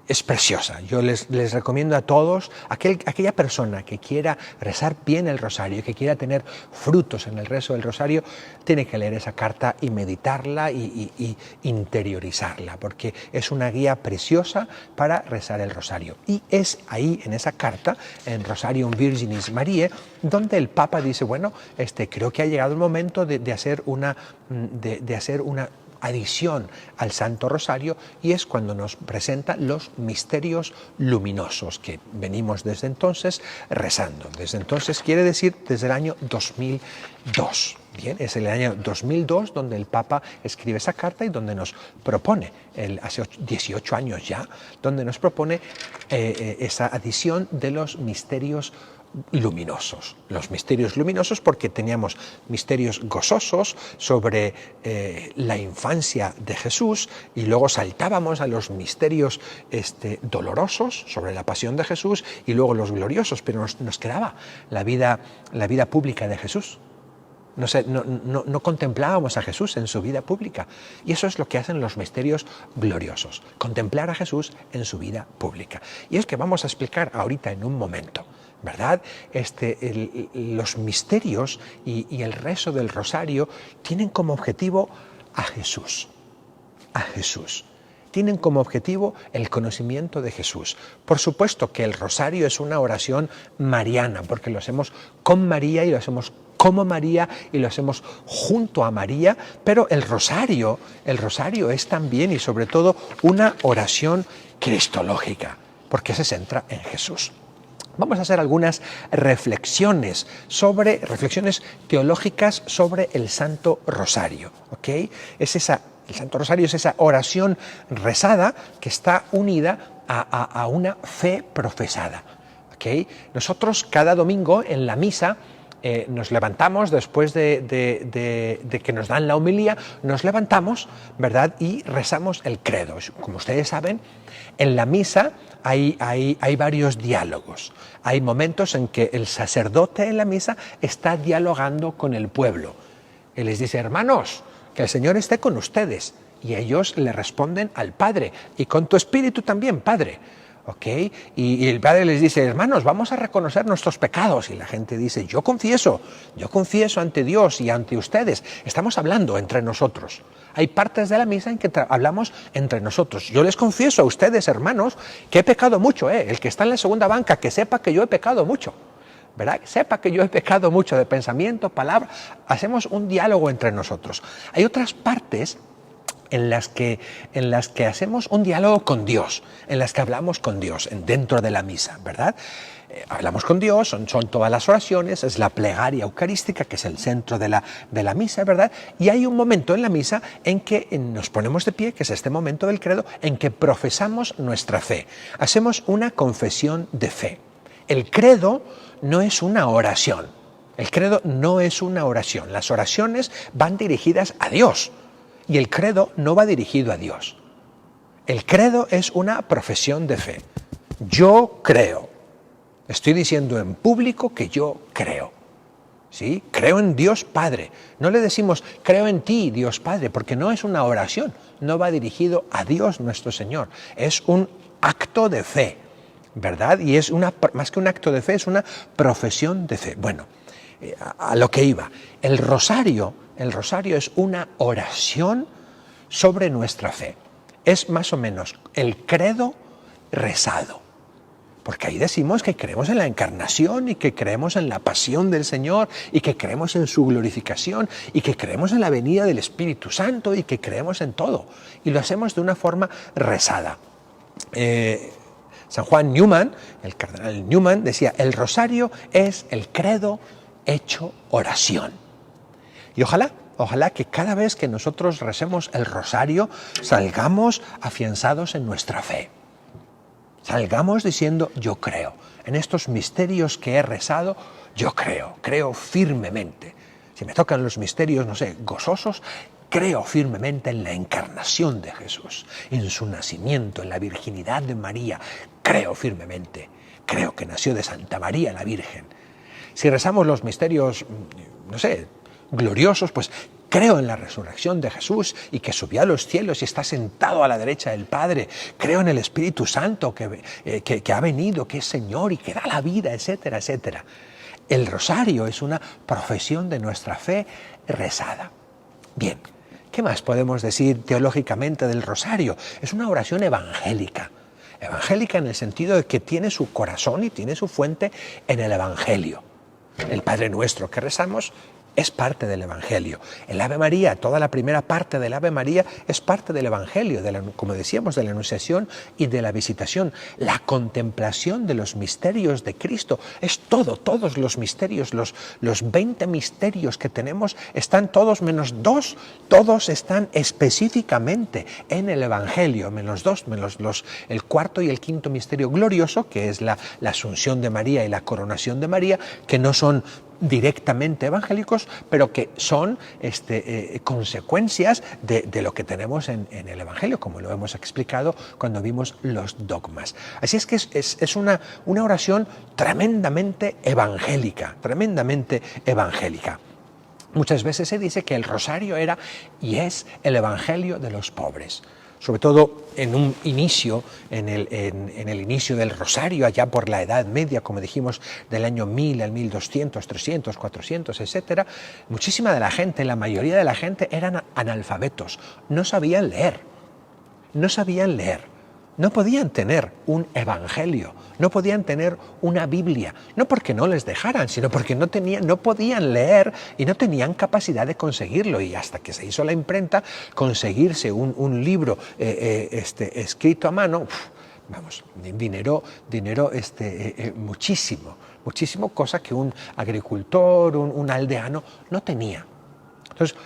Es preciosa. Yo les recomiendo a todos, aquella persona que quiera rezar bien el rosario, que quiera tener frutos en el rezo del rosario, tiene que leer esa carta y meditarla y interiorizarla, porque es una guía preciosa para rezar el rosario. Y es ahí, en esa carta, en Rosarium Virginis Mariae, donde el Papa dice, bueno, creo que ha llegado el momento de hacer una adición al Santo Rosario, y es cuando nos presenta los misterios luminosos que venimos desde entonces rezando. Desde entonces quiere decir desde el año 2002. Bien, es el año 2002 donde el Papa escribe esa carta y donde nos propone, hace 18 años ya, donde nos propone esa adición de los misterios luminosos. Los misterios luminosos porque teníamos misterios gozosos sobre la infancia de Jesús y luego saltábamos a los misterios dolorosos sobre la pasión de Jesús y luego los gloriosos, pero nos quedaba la vida pública de Jesús. No contemplábamos a Jesús en su vida pública. Y eso es lo que hacen los misterios gloriosos, contemplar a Jesús en su vida pública. Y es que vamos a explicar ahorita en un momento, ¿verdad? Los misterios y el rezo del rosario tienen como objetivo a Jesús. A Jesús. Tienen como objetivo el conocimiento de Jesús. Por supuesto que el rosario es una oración mariana, porque lo hacemos con María y lo hacemos como María y lo hacemos junto a María, pero el rosario es también y sobre todo una oración cristológica, porque se centra en Jesús. Vamos a hacer algunas reflexiones teológicas sobre el Santo Rosario, ¿ok? El Santo Rosario es esa oración rezada que está unida a una fe profesada, ¿ok? Nosotros cada domingo en la misa nos levantamos después de que nos dan la homilía, nos levantamos, ¿verdad? Y rezamos el credo. Como ustedes saben, en la misa hay varios diálogos. Hay momentos en que el sacerdote en la misa está dialogando con el pueblo. Él les dice, hermanos, que el Señor esté con ustedes. Y ellos le responden al Padre, y con tu espíritu también, Padre. ¿ok? Y el Padre les dice, hermanos, vamos a reconocer nuestros pecados. Y la gente dice, yo confieso ante Dios y ante ustedes. Estamos hablando entre nosotros. Hay partes de la misa en que hablamos entre nosotros. Yo les confieso a ustedes, hermanos, que he pecado mucho. El que está en la segunda banca, que sepa que yo he pecado mucho. ¿Verdad? Sepa que yo he pecado mucho de pensamiento, palabra. Hacemos un diálogo entre nosotros. Hay otras partes en las que hacemos un diálogo con Dios, en las que hablamos con Dios dentro de la misa, ¿verdad? Hablamos con Dios, son todas las oraciones, es la plegaria eucarística, que es el centro de la misa, ¿verdad? Y hay un momento en la misa en que nos ponemos de pie, que es este momento del credo, en que profesamos nuestra fe. Hacemos una confesión de fe. El credo no es una oración. El credo no es una oración. Las oraciones van dirigidas a Dios y el credo no va dirigido a Dios. El credo es una profesión de fe. Yo creo. Estoy diciendo en público que yo creo. ¿Sí? Creo en Dios Padre. No le decimos creo en ti, Dios Padre, porque no es una oración. No va dirigido a Dios nuestro Señor. Es un acto de fe, ¿verdad? Y es más que un acto de fe, es una profesión de fe. Bueno, a lo que iba. El rosario es una oración sobre nuestra fe. Es más o menos el credo rezado. Porque ahí decimos que creemos en la encarnación y que creemos en la pasión del Señor y que creemos en su glorificación y que creemos en la venida del Espíritu Santo y que creemos en todo. Y lo hacemos de una forma rezada. San Juan Newman, el cardenal Newman, decía, el rosario es el credo hecho oración. Y ojalá que cada vez que nosotros recemos el rosario salgamos afianzados en nuestra fe. Salgamos diciendo, yo creo. En estos misterios que he rezado, yo creo firmemente. Si me tocan los misterios, no sé, gozosos, creo firmemente en la encarnación de Jesús, en su nacimiento, en la virginidad de María. Creo firmemente. Creo que nació de Santa María la Virgen. Si rezamos los misterios, no sé, gloriosos, pues creo en la resurrección de Jesús y que subió a los cielos y está sentado a la derecha del Padre. Creo en el Espíritu Santo que ha venido, que es Señor y que da la vida, etcétera, etcétera. El rosario es una profesión de nuestra fe rezada. Bien, ¿qué más podemos decir teológicamente del rosario? Es una oración evangélica. Evangélica en el sentido de que tiene su corazón y tiene su fuente en el Evangelio. El Padre Nuestro que rezamos es parte del Evangelio. El Ave María, toda la primera parte del Ave María es parte del Evangelio, como decíamos, de la Anunciación y de la Visitación. La contemplación de los misterios de Cristo es todos los misterios, los 20 misterios que tenemos están todos menos 2, todos están específicamente en el Evangelio, menos 2, el cuarto y el quinto misterio glorioso, que es la Asunción de María y la Coronación de María, que no son directamente evangélicos, pero que son consecuencias de lo que tenemos en el Evangelio, como lo hemos explicado cuando vimos los dogmas. Así es que es una oración tremendamente evangélica, Muchas veces se dice que el rosario era y es el Evangelio de los pobres. Sobre todo en un inicio, en el inicio del rosario, allá por la Edad Media, como dijimos, del año 1000 al 1200, 300, 400, etc., muchísima de la gente, la mayoría de la gente eran analfabetos, no sabían leer, no podían tener un evangelio, no podían tener una Biblia, no porque no les dejaran, sino porque no podían leer y no tenían capacidad de conseguirlo. Y hasta que se hizo la imprenta, conseguirse un libro escrito a mano, dinero muchísimo, cosa que un agricultor, un aldeano no tenía. Entonces,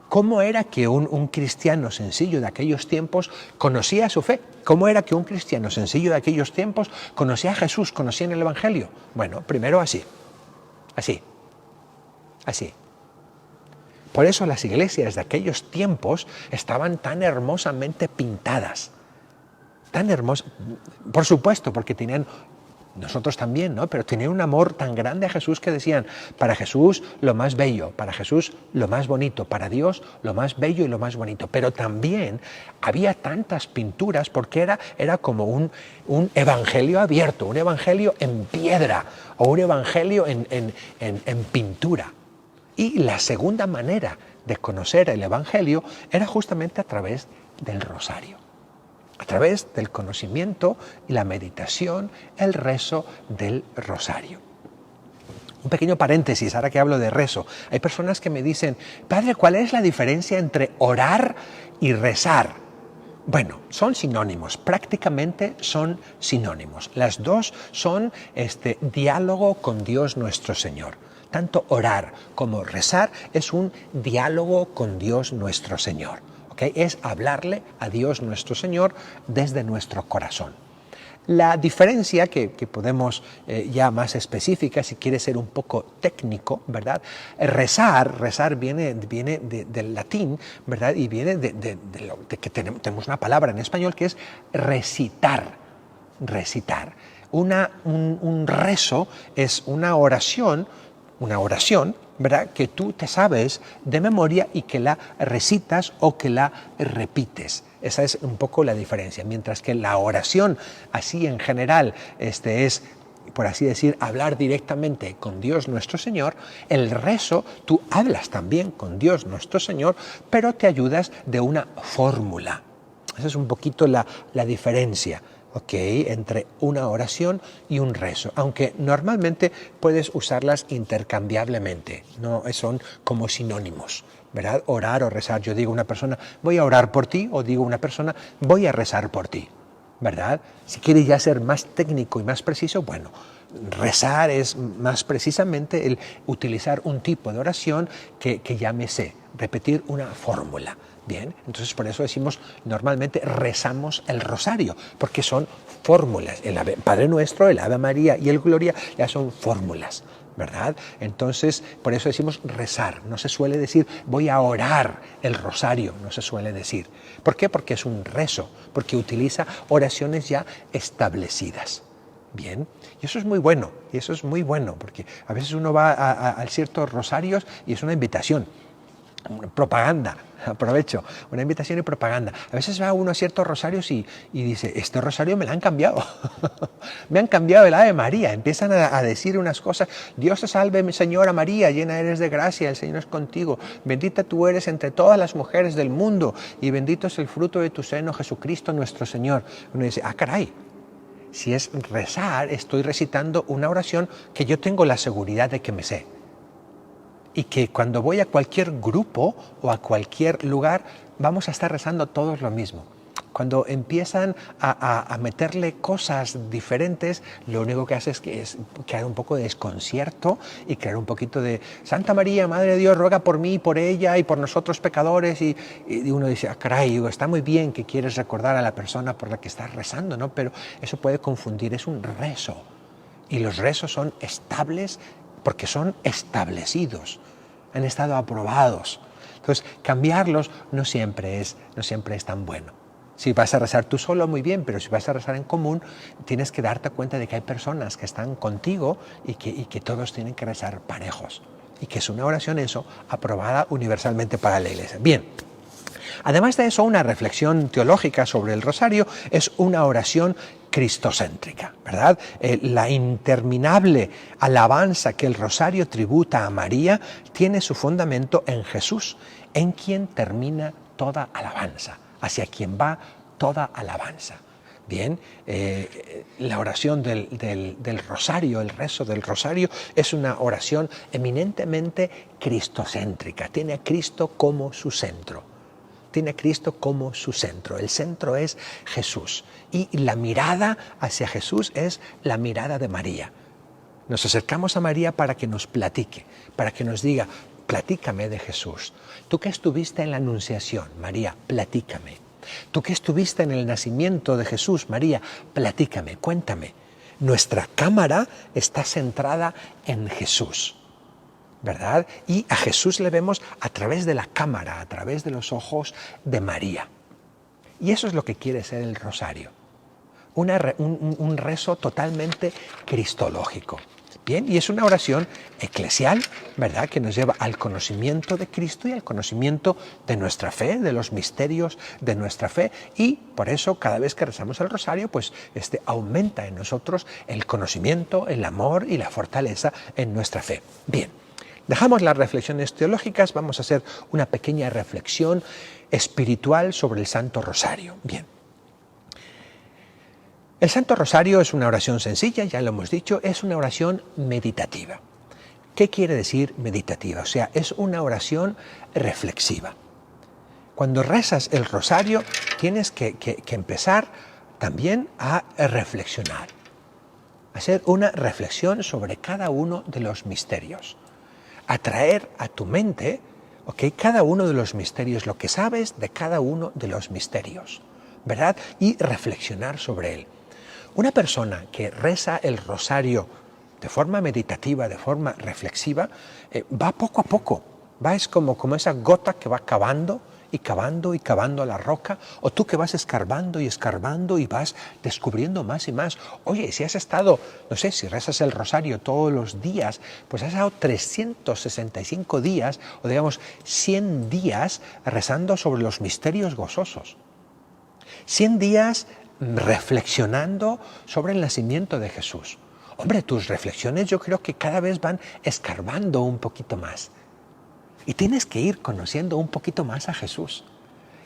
¿Cómo era que un cristiano sencillo de aquellos tiempos conocía su fe? ¿Cómo era que un cristiano sencillo de aquellos tiempos conocía a Jesús, conocía en el Evangelio? Bueno, primero así. Por eso las iglesias de aquellos tiempos estaban tan hermosamente pintadas. Tan hermosas, por supuesto, porque tenían Nosotros también, ¿no? Pero tenían un amor tan grande a Jesús que decían, para Jesús lo más bello, para Jesús lo más bonito, para Dios lo más bello y lo más bonito. Pero también había tantas pinturas porque era como un evangelio abierto, un evangelio en piedra o un evangelio en pintura. Y la segunda manera de conocer el evangelio era justamente a través del rosario. A través del conocimiento y la meditación, el rezo del rosario. Un pequeño paréntesis, ahora que hablo de rezo. Hay personas que me dicen, Padre, ¿cuál es la diferencia entre orar y rezar? Bueno, son sinónimos, prácticamente son sinónimos. Las dos son diálogo con Dios nuestro Señor. Tanto orar como rezar es un diálogo con Dios nuestro Señor. ¿Okay? Es hablarle a Dios nuestro Señor desde nuestro corazón. La diferencia que podemos ya más específica, si quiere ser un poco técnico, ¿verdad? Rezar viene del latín, ¿verdad? Y viene de que tenemos una palabra en español que es recitar. Recitar. Un rezo es una oración, ¿verdad? Que tú te sabes de memoria y que la recitas o que la repites. Esa es un poco la diferencia. Mientras que la oración, así en general, es, por así decir, hablar directamente con Dios nuestro Señor, el rezo, tú hablas también con Dios nuestro Señor, pero te ayudas de una fórmula. Esa es un poquito la diferencia. Entre una oración y un rezo, aunque normalmente puedes usarlas intercambiablemente, no son como sinónimos, ¿verdad? Orar o rezar. Yo digo a una persona, voy a orar por ti, o digo a una persona, voy a rezar por ti, ¿verdad? Si quieres ya ser más técnico y más preciso, bueno, rezar es más precisamente el utilizar un tipo de oración que ya me sé, repetir una fórmula. Bien, entonces por eso decimos, normalmente rezamos el rosario, porque son fórmulas. El Padre Nuestro, el Ave María y el Gloria ya son fórmulas, ¿verdad? Entonces, por eso decimos rezar. No se suele decir, voy a orar el rosario, no se suele decir. ¿Por qué? Porque es un rezo, porque utiliza oraciones ya establecidas. Bien, y eso es muy bueno, porque a veces uno va a ciertos rosarios y es una invitación. Propaganda, aprovecho, una invitación y propaganda. A veces va uno a ciertos rosarios y dice, este rosario me lo han cambiado, me han cambiado el Ave María, empiezan a decir unas cosas, Dios te salve, Señora María, llena eres de gracia, el Señor es contigo, bendita tú eres entre todas las mujeres del mundo y bendito es el fruto de tu seno, Jesucristo nuestro Señor. Uno dice, caray, si es rezar, estoy recitando una oración que yo tengo la seguridad de que me sé. Y que cuando voy a cualquier grupo o a cualquier lugar, vamos a estar rezando todos lo mismo. Cuando empiezan a meterle cosas diferentes, lo único que hace es crear un poco de desconcierto y crear un poquito de Santa María, Madre de Dios, ruega por mí, por ella y por nosotros pecadores. Y uno dice, caray, está muy bien que quieres recordar a la persona por la que estás rezando, ¿no? Pero eso puede confundir, es un rezo. Y los rezos son estables porque son establecidos, han estado aprobados. Entonces, cambiarlos no siempre es tan bueno. Si vas a rezar tú solo, muy bien, pero si vas a rezar en común, tienes que darte cuenta de que hay personas que están contigo y que todos tienen que rezar parejos. Y que es una oración aprobada universalmente para la Iglesia. Bien. Además de eso, una reflexión teológica sobre el rosario es una oración cristocéntrica, ¿verdad? La interminable alabanza que el rosario tributa a María tiene su fundamento en Jesús, en quien termina toda alabanza, hacia quien va toda alabanza. Bien, la oración del rosario, el rezo del rosario, es una oración eminentemente cristocéntrica, tiene a Cristo como su centro. Tiene a Cristo como su centro. El centro es Jesús. Y la mirada hacia Jesús es la mirada de María. Nos acercamos a María para que nos platique, para que nos diga, platícame de Jesús. Tú que estuviste en la Anunciación, María, platícame. Tú que estuviste en el nacimiento de Jesús, María, platícame, cuéntame. Nuestra cámara está centrada en Jesús, ¿verdad? Y a Jesús le vemos a través de la cámara, a través de los ojos de María. Y eso es lo que quiere ser el rosario. un rezo totalmente cristológico. Bien, y es una oración eclesial, ¿verdad?, que nos lleva al conocimiento de Cristo y al conocimiento de nuestra fe, de los misterios de nuestra fe, y por eso cada vez que rezamos el rosario, pues aumenta en nosotros el conocimiento, el amor y la fortaleza en nuestra fe. Bien, dejamos las reflexiones teológicas, vamos a hacer una pequeña reflexión espiritual sobre el Santo Rosario. Bien. El Santo Rosario es una oración sencilla, ya lo hemos dicho, es una oración meditativa. ¿Qué quiere decir meditativa? O sea, es una oración reflexiva. Cuando rezas el rosario, tienes que empezar también a reflexionar, hacer una reflexión sobre cada uno de los misterios, atraer a tu mente, cada uno de los misterios, lo que sabes de cada uno de los misterios, ¿verdad? Y reflexionar sobre él. Una persona que reza el rosario de forma meditativa, de forma reflexiva, va poco a poco, es como esa gota que va cavando y cavando y cavando la roca, o tú que vas escarbando y escarbando y vas descubriendo más y más. Oye, si has estado, no sé, si rezas el rosario todos los días, pues has estado 365 días, o digamos 100 días rezando sobre los misterios gozosos. 100 días reflexionando sobre el nacimiento de Jesús. Hombre, tus reflexiones yo creo que cada vez van escarbando un poquito más. Y tienes que ir conociendo un poquito más a Jesús.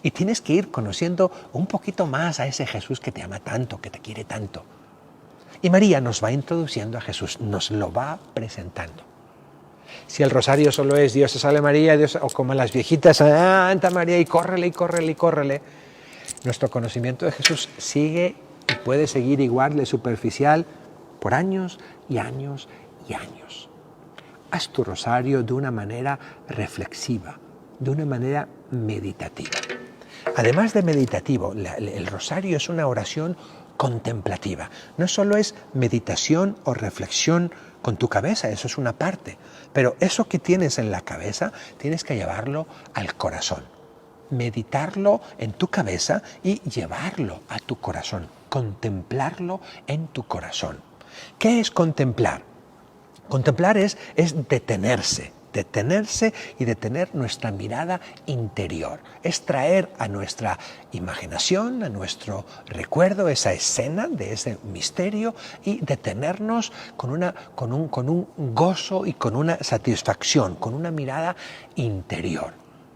Y tienes que ir conociendo un poquito más a ese Jesús que te ama tanto, que te quiere tanto. Y María nos va introduciendo a Jesús, nos lo va presentando. Si el rosario solo es Dios te salve María, Dios, o como las viejitas, Santa María, y córrele, y córrele, y córrele, nuestro conocimiento de Jesús sigue y puede seguir igual de superficial por años y años y años. Haz tu rosario de una manera reflexiva, de una manera meditativa. Además de meditativo, el rosario es una oración contemplativa. No solo es meditación o reflexión con tu cabeza, eso es una parte, pero eso que tienes en la cabeza tienes que llevarlo al corazón. Meditarlo en tu cabeza y llevarlo a tu corazón, contemplarlo en tu corazón. ¿Qué es contemplar? Contemplar es detenerse y detener nuestra mirada interior. Es traer a nuestra imaginación, a nuestro recuerdo, esa escena de ese misterio y detenernos con un gozo y con una satisfacción, con una mirada interior.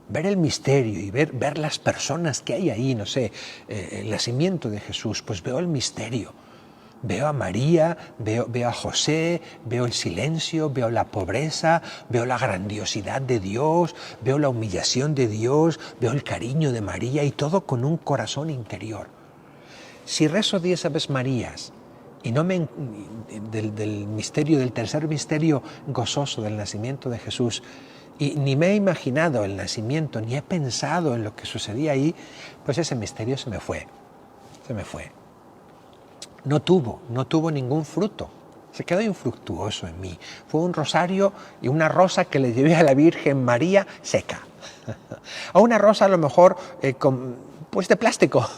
Ver el misterio y ver las personas que hay ahí, no sé, el nacimiento de Jesús, pues veo el misterio. Veo a María, veo a José, veo el silencio, veo la pobreza, veo la grandiosidad de Dios, veo la humillación de Dios, veo el cariño de María y todo con un corazón interior. Si rezo 10 Aves Marías y no del misterio, del tercer misterio gozoso del nacimiento de Jesús, y ni me he imaginado el nacimiento, ni he pensado en lo que sucedía ahí, pues ese misterio se me fue. No tuvo ningún fruto, se quedó infructuoso en mí. Fue un rosario y una rosa que le llevé a la Virgen María seca. A una rosa a lo mejor pues de plástico,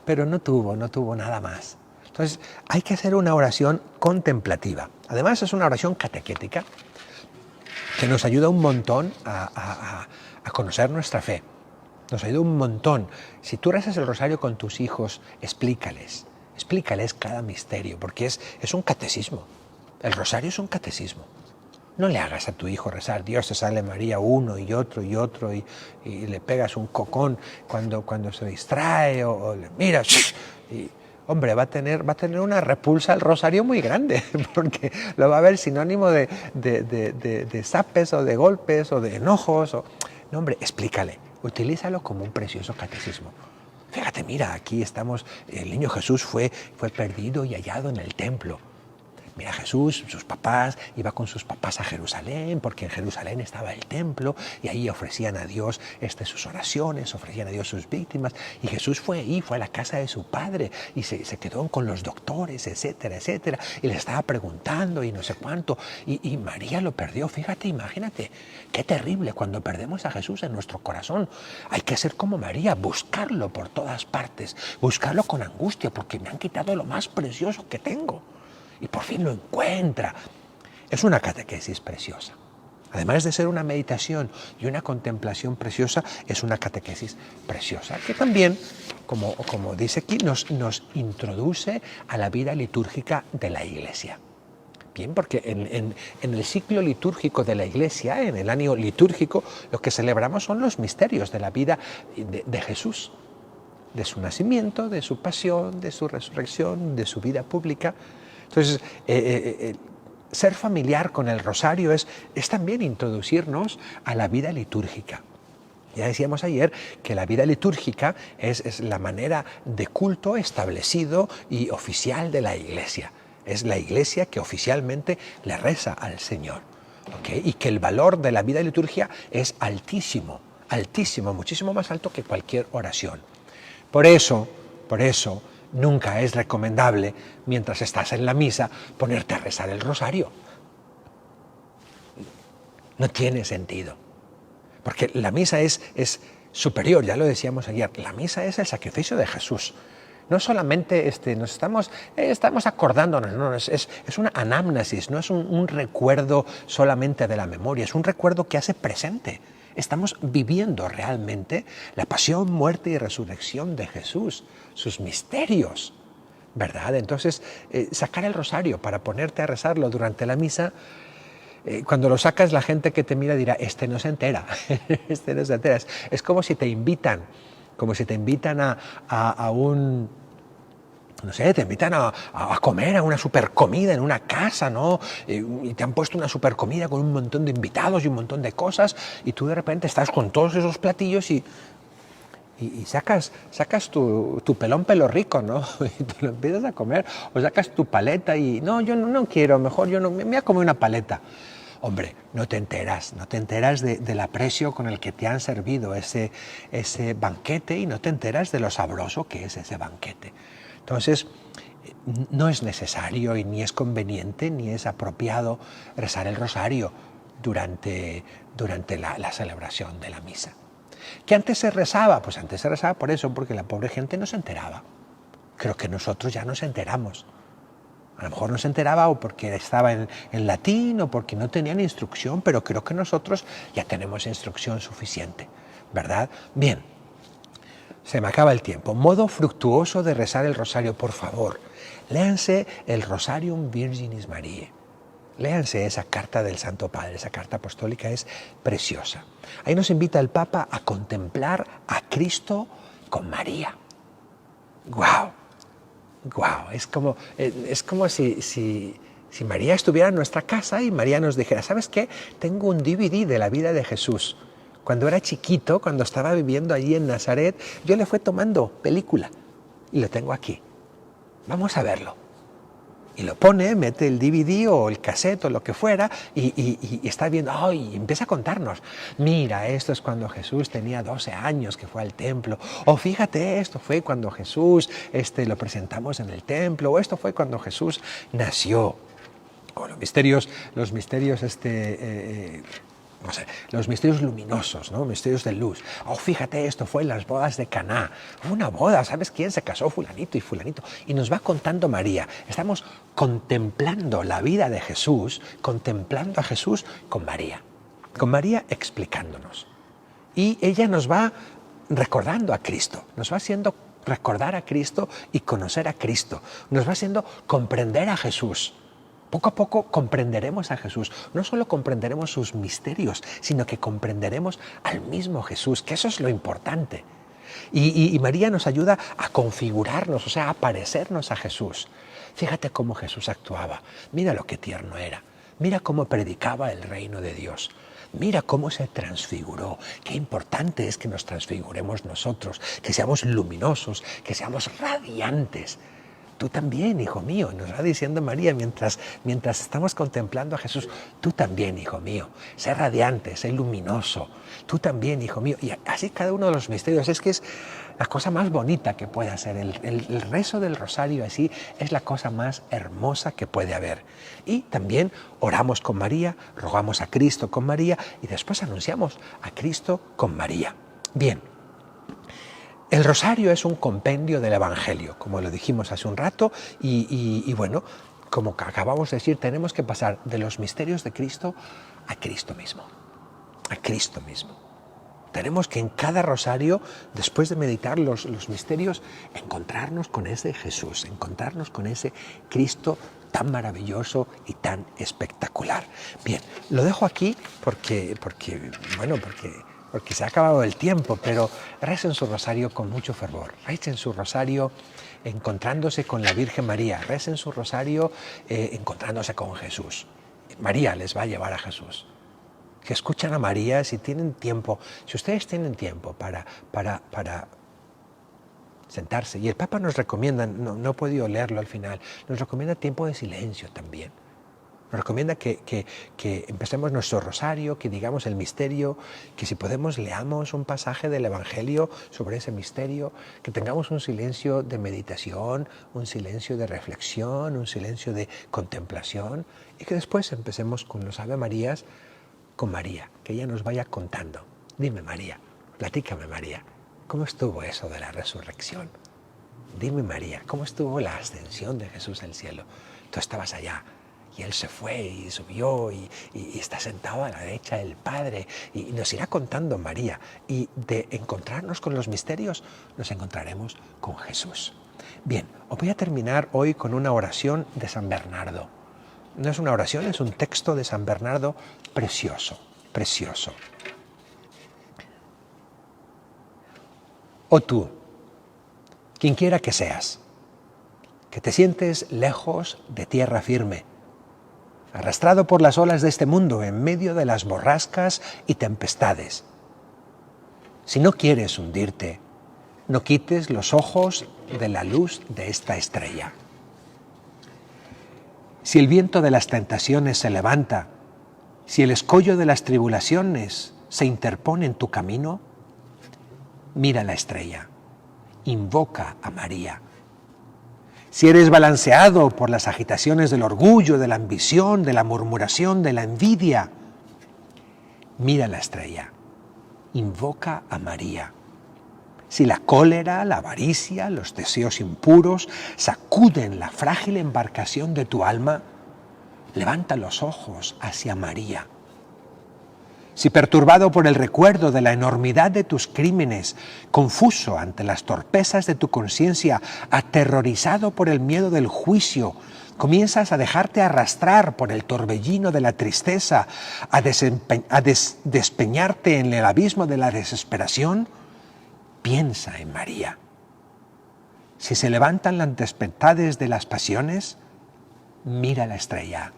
pero no tuvo nada más. Entonces hay que hacer una oración contemplativa. Además es una oración catequética que nos ayuda un montón a conocer nuestra fe. Nos ayuda un montón. Si tú rezas el rosario con tus hijos, explícales cada misterio, porque es un catecismo. El rosario es un catecismo. No le hagas a tu hijo rezar Dios te salve María uno y otro y le pegas un cocón cuando se distrae o le miras y hombre, va a tener una repulsa al rosario muy grande, porque lo va a ver sinónimo de zapes o de golpes o de enojos. No, hombre, explícale, utilízalo como un precioso catecismo. Fíjate, mira, aquí estamos, el niño Jesús fue perdido y hallado en el templo. Mira, Jesús, sus papás, iba con sus papás a Jerusalén, porque en Jerusalén estaba el templo, y ahí ofrecían a Dios sus oraciones, ofrecían a Dios sus víctimas, y Jesús fue ahí, fue a la casa de su padre, y se quedó con los doctores, etcétera, etcétera, y le estaba preguntando, y no sé cuánto, y María lo perdió. Fíjate, imagínate, qué terrible cuando perdemos a Jesús en nuestro corazón. Hay que ser como María, buscarlo por todas partes, buscarlo con angustia, porque me han quitado lo más precioso que tengo. Y por fin lo encuentra. Es una catequesis preciosa. Además de ser una meditación y una contemplación preciosa, es una catequesis preciosa que también, como dice aquí, nos introduce a la vida litúrgica de la Iglesia. Bien, porque en el ciclo litúrgico de la Iglesia, en el año litúrgico, lo que celebramos son los misterios de la vida de Jesús, de su nacimiento, de su pasión, de su resurrección, de su vida pública. Entonces, ser familiar con el rosario es también introducirnos a la vida litúrgica. Ya decíamos ayer que la vida litúrgica es la manera de culto establecido y oficial de la Iglesia. Es la Iglesia que oficialmente le reza al Señor. ¿Okay? Y que el valor de la vida liturgia es altísimo, altísimo, muchísimo más alto que cualquier oración. Por eso, nunca es recomendable, mientras estás en la misa, ponerte a rezar el rosario. No tiene sentido. Porque la misa es superior, ya lo decíamos ayer. La misa es el sacrificio de Jesús. No solamente nos estamos acordándonos, no, es una anamnesis, no es un recuerdo solamente de la memoria, es un recuerdo que hace presente. Estamos viviendo realmente la pasión, muerte y resurrección de Jesús, sus misterios, ¿verdad? Entonces, sacar el rosario para ponerte a rezarlo durante la misa, cuando lo sacas, la gente que te mira dirá, este no se entera, este no se entera. Es como si te invitan a un... No sé, te invitan a comer a una super comida en una casa, ¿no? Y te han puesto una super comida con un montón de invitados y un montón de cosas, y tú de repente estás con todos esos platillos y sacas tu pelón pelo rico, ¿no? Y te lo empiezas a comer, o sacas tu paleta y no, yo no quiero, mejor yo no, me voy a comer una paleta. Hombre, no te enteras del aprecio con el que te han servido ese banquete, y no te enteras de lo sabroso que es ese banquete. Entonces, no es necesario y ni es conveniente ni es apropiado rezar el rosario durante la celebración de la misa. ¿Qué antes se rezaba? Pues antes se rezaba por eso, porque la pobre gente no se enteraba. Creo que nosotros ya nos enteramos. A lo mejor no se enteraba o porque estaba en latín o porque no tenían instrucción, pero creo que nosotros ya tenemos instrucción suficiente, ¿verdad? Bien. Se me acaba el tiempo. Modo fructuoso de rezar el rosario, por favor. Léanse el Rosarium Virginis Mariae. Léanse esa carta del Santo Padre, esa carta apostólica es preciosa. Ahí nos invita el Papa a contemplar a Cristo con María. ¡Guau! ¡Guau! Es como si María estuviera en nuestra casa y María nos dijera, ¿sabes qué? Tengo un DVD de la vida de Jesús. Cuando era chiquito, cuando estaba viviendo allí en Nazaret, yo le fui tomando película y lo tengo aquí. Vamos a verlo. Y lo pone, mete el DVD o el cassette o lo que fuera y está viendo, y empieza a contarnos. Mira, esto es cuando Jesús tenía 12 años que fue al templo. O fíjate, esto fue cuando Jesús lo presentamos en el templo. O esto fue cuando Jesús nació. O los misterios no sé, los misterios luminosos, ¿no? Misterios de luz. Fíjate, esto fue en las bodas de Caná. Una boda, ¿sabes quién se casó? Fulanito y fulanito. Y nos va contando María. Estamos contemplando la vida de Jesús, contemplando a Jesús con María explicándonos. Y ella nos va recordando a Cristo, nos va haciendo recordar a Cristo y conocer a Cristo. Nos va haciendo comprender a Jesús. Poco a poco comprenderemos a Jesús. No solo comprenderemos sus misterios, sino que comprenderemos al mismo Jesús, que eso es lo importante. Y María nos ayuda a configurarnos, o sea, a parecernos a Jesús. Fíjate cómo Jesús actuaba. Mira lo que tierno era. Mira cómo predicaba el reino de Dios. Mira cómo se transfiguró. Qué importante es que nos transfiguremos nosotros, que seamos luminosos, que seamos radiantes. tú también, hijo mío, nos va diciendo María mientras estamos contemplando a Jesús, tú también, hijo mío, sé radiante, sé luminoso, tú también, hijo mío. Y así cada uno de los misterios, es que es la cosa más bonita que puede hacer. El rezo del rosario así es la cosa más hermosa que puede haber. Y también oramos con María, rogamos a Cristo con María y después anunciamos a Cristo con María. Bien. El rosario es un compendio del Evangelio, como lo dijimos hace un rato, y bueno, como acabamos de decir, tenemos que pasar de los misterios de Cristo a Cristo mismo, a Cristo mismo. Tenemos que en cada rosario, después de meditar los misterios, encontrarnos con ese Jesús, encontrarnos con ese Cristo tan maravilloso y tan espectacular. Bien, lo dejo aquí porque se ha acabado el tiempo, pero recen su rosario con mucho fervor. Recen su rosario encontrándose con la Virgen María. Recen su rosario encontrándose con Jesús. María les va a llevar a Jesús. Que escuchan a María si tienen tiempo. Si ustedes tienen tiempo para sentarse. Y el Papa nos recomienda, no he podido leerlo al final, nos recomienda tiempo de silencio también. Nos recomienda que empecemos nuestro rosario, que digamos el misterio, que si podemos leamos un pasaje del Evangelio sobre ese misterio, que tengamos un silencio de meditación, un silencio de reflexión, un silencio de contemplación y que después empecemos con los Ave Marías con María, que ella nos vaya contando. Dime María, platícame María, ¿cómo estuvo eso de la resurrección? Dime María, ¿cómo estuvo la ascensión de Jesús al cielo? Tú estabas allá. Y Él se fue y subió y está sentado a la derecha del Padre. Y nos irá contando María. Y de encontrarnos con los misterios, nos encontraremos con Jesús. Bien, os voy a terminar hoy con una oración de San Bernardo. No es una oración, es un texto de San Bernardo precioso, precioso. Oh tú, quien quiera que seas, que te sientes lejos de tierra firme, arrastrado por las olas de este mundo en medio de las borrascas y tempestades. Si no quieres hundirte, no quites los ojos de la luz de esta estrella. Si el viento de las tentaciones se levanta, si el escollo de las tribulaciones se interpone en tu camino, mira la estrella, invoca a María. Si eres balanceado por las agitaciones del orgullo, de la ambición, de la murmuración, de la envidia, mira la estrella, invoca a María. Si la cólera, la avaricia, los deseos impuros sacuden la frágil embarcación de tu alma, levanta los ojos hacia María. Si perturbado por el recuerdo de la enormidad de tus crímenes, confuso ante las torpezas de tu conciencia, aterrorizado por el miedo del juicio, comienzas a dejarte arrastrar por el torbellino de la tristeza, a despeñarte en el abismo de la desesperación, piensa en María. Si se levantan las tempestades de las pasiones, mira la estrella,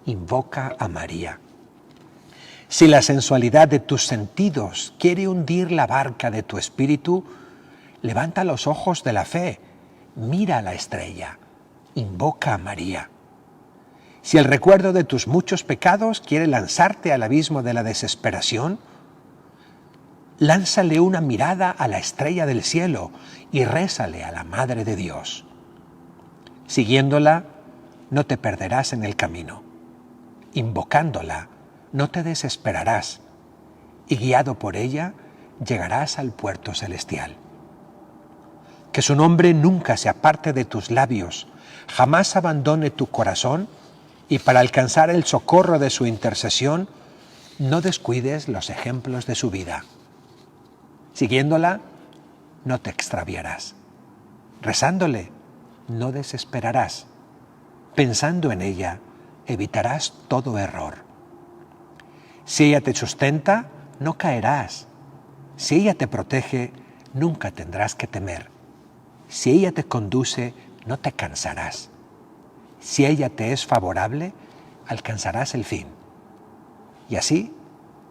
invoca a María. Si la sensualidad de tus sentidos quiere hundir la barca de tu espíritu, levanta los ojos de la fe, mira la estrella, invoca a María. Si el recuerdo de tus muchos pecados quiere lanzarte al abismo de la desesperación, lánzale una mirada a la estrella del cielo y rézale a la Madre de Dios. Siguiéndola, no te perderás en el camino. Invocándola, no te desesperarás y guiado por ella, llegarás al puerto celestial. Que su nombre nunca se aparte de tus labios, jamás abandone tu corazón y para alcanzar el socorro de su intercesión, no descuides los ejemplos de su vida. Siguiéndola, no te extraviarás. Rezándole, no desesperarás. Pensando en ella, evitarás todo error. Si ella te sustenta, no caerás. Si ella te protege, nunca tendrás que temer. Si ella te conduce, no te cansarás. Si ella te es favorable, alcanzarás el fin. Y así,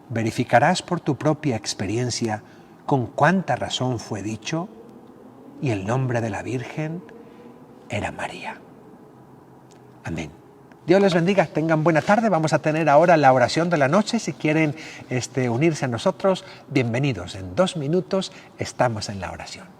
verificarás por tu propia experiencia con cuánta razón fue dicho, y el nombre de la Virgen era María. Amén. Dios les bendiga, tengan buena tarde. Vamos a tener ahora la oración de la noche. Si quieren unirse a nosotros, bienvenidos. En 2 minutos estamos en la oración.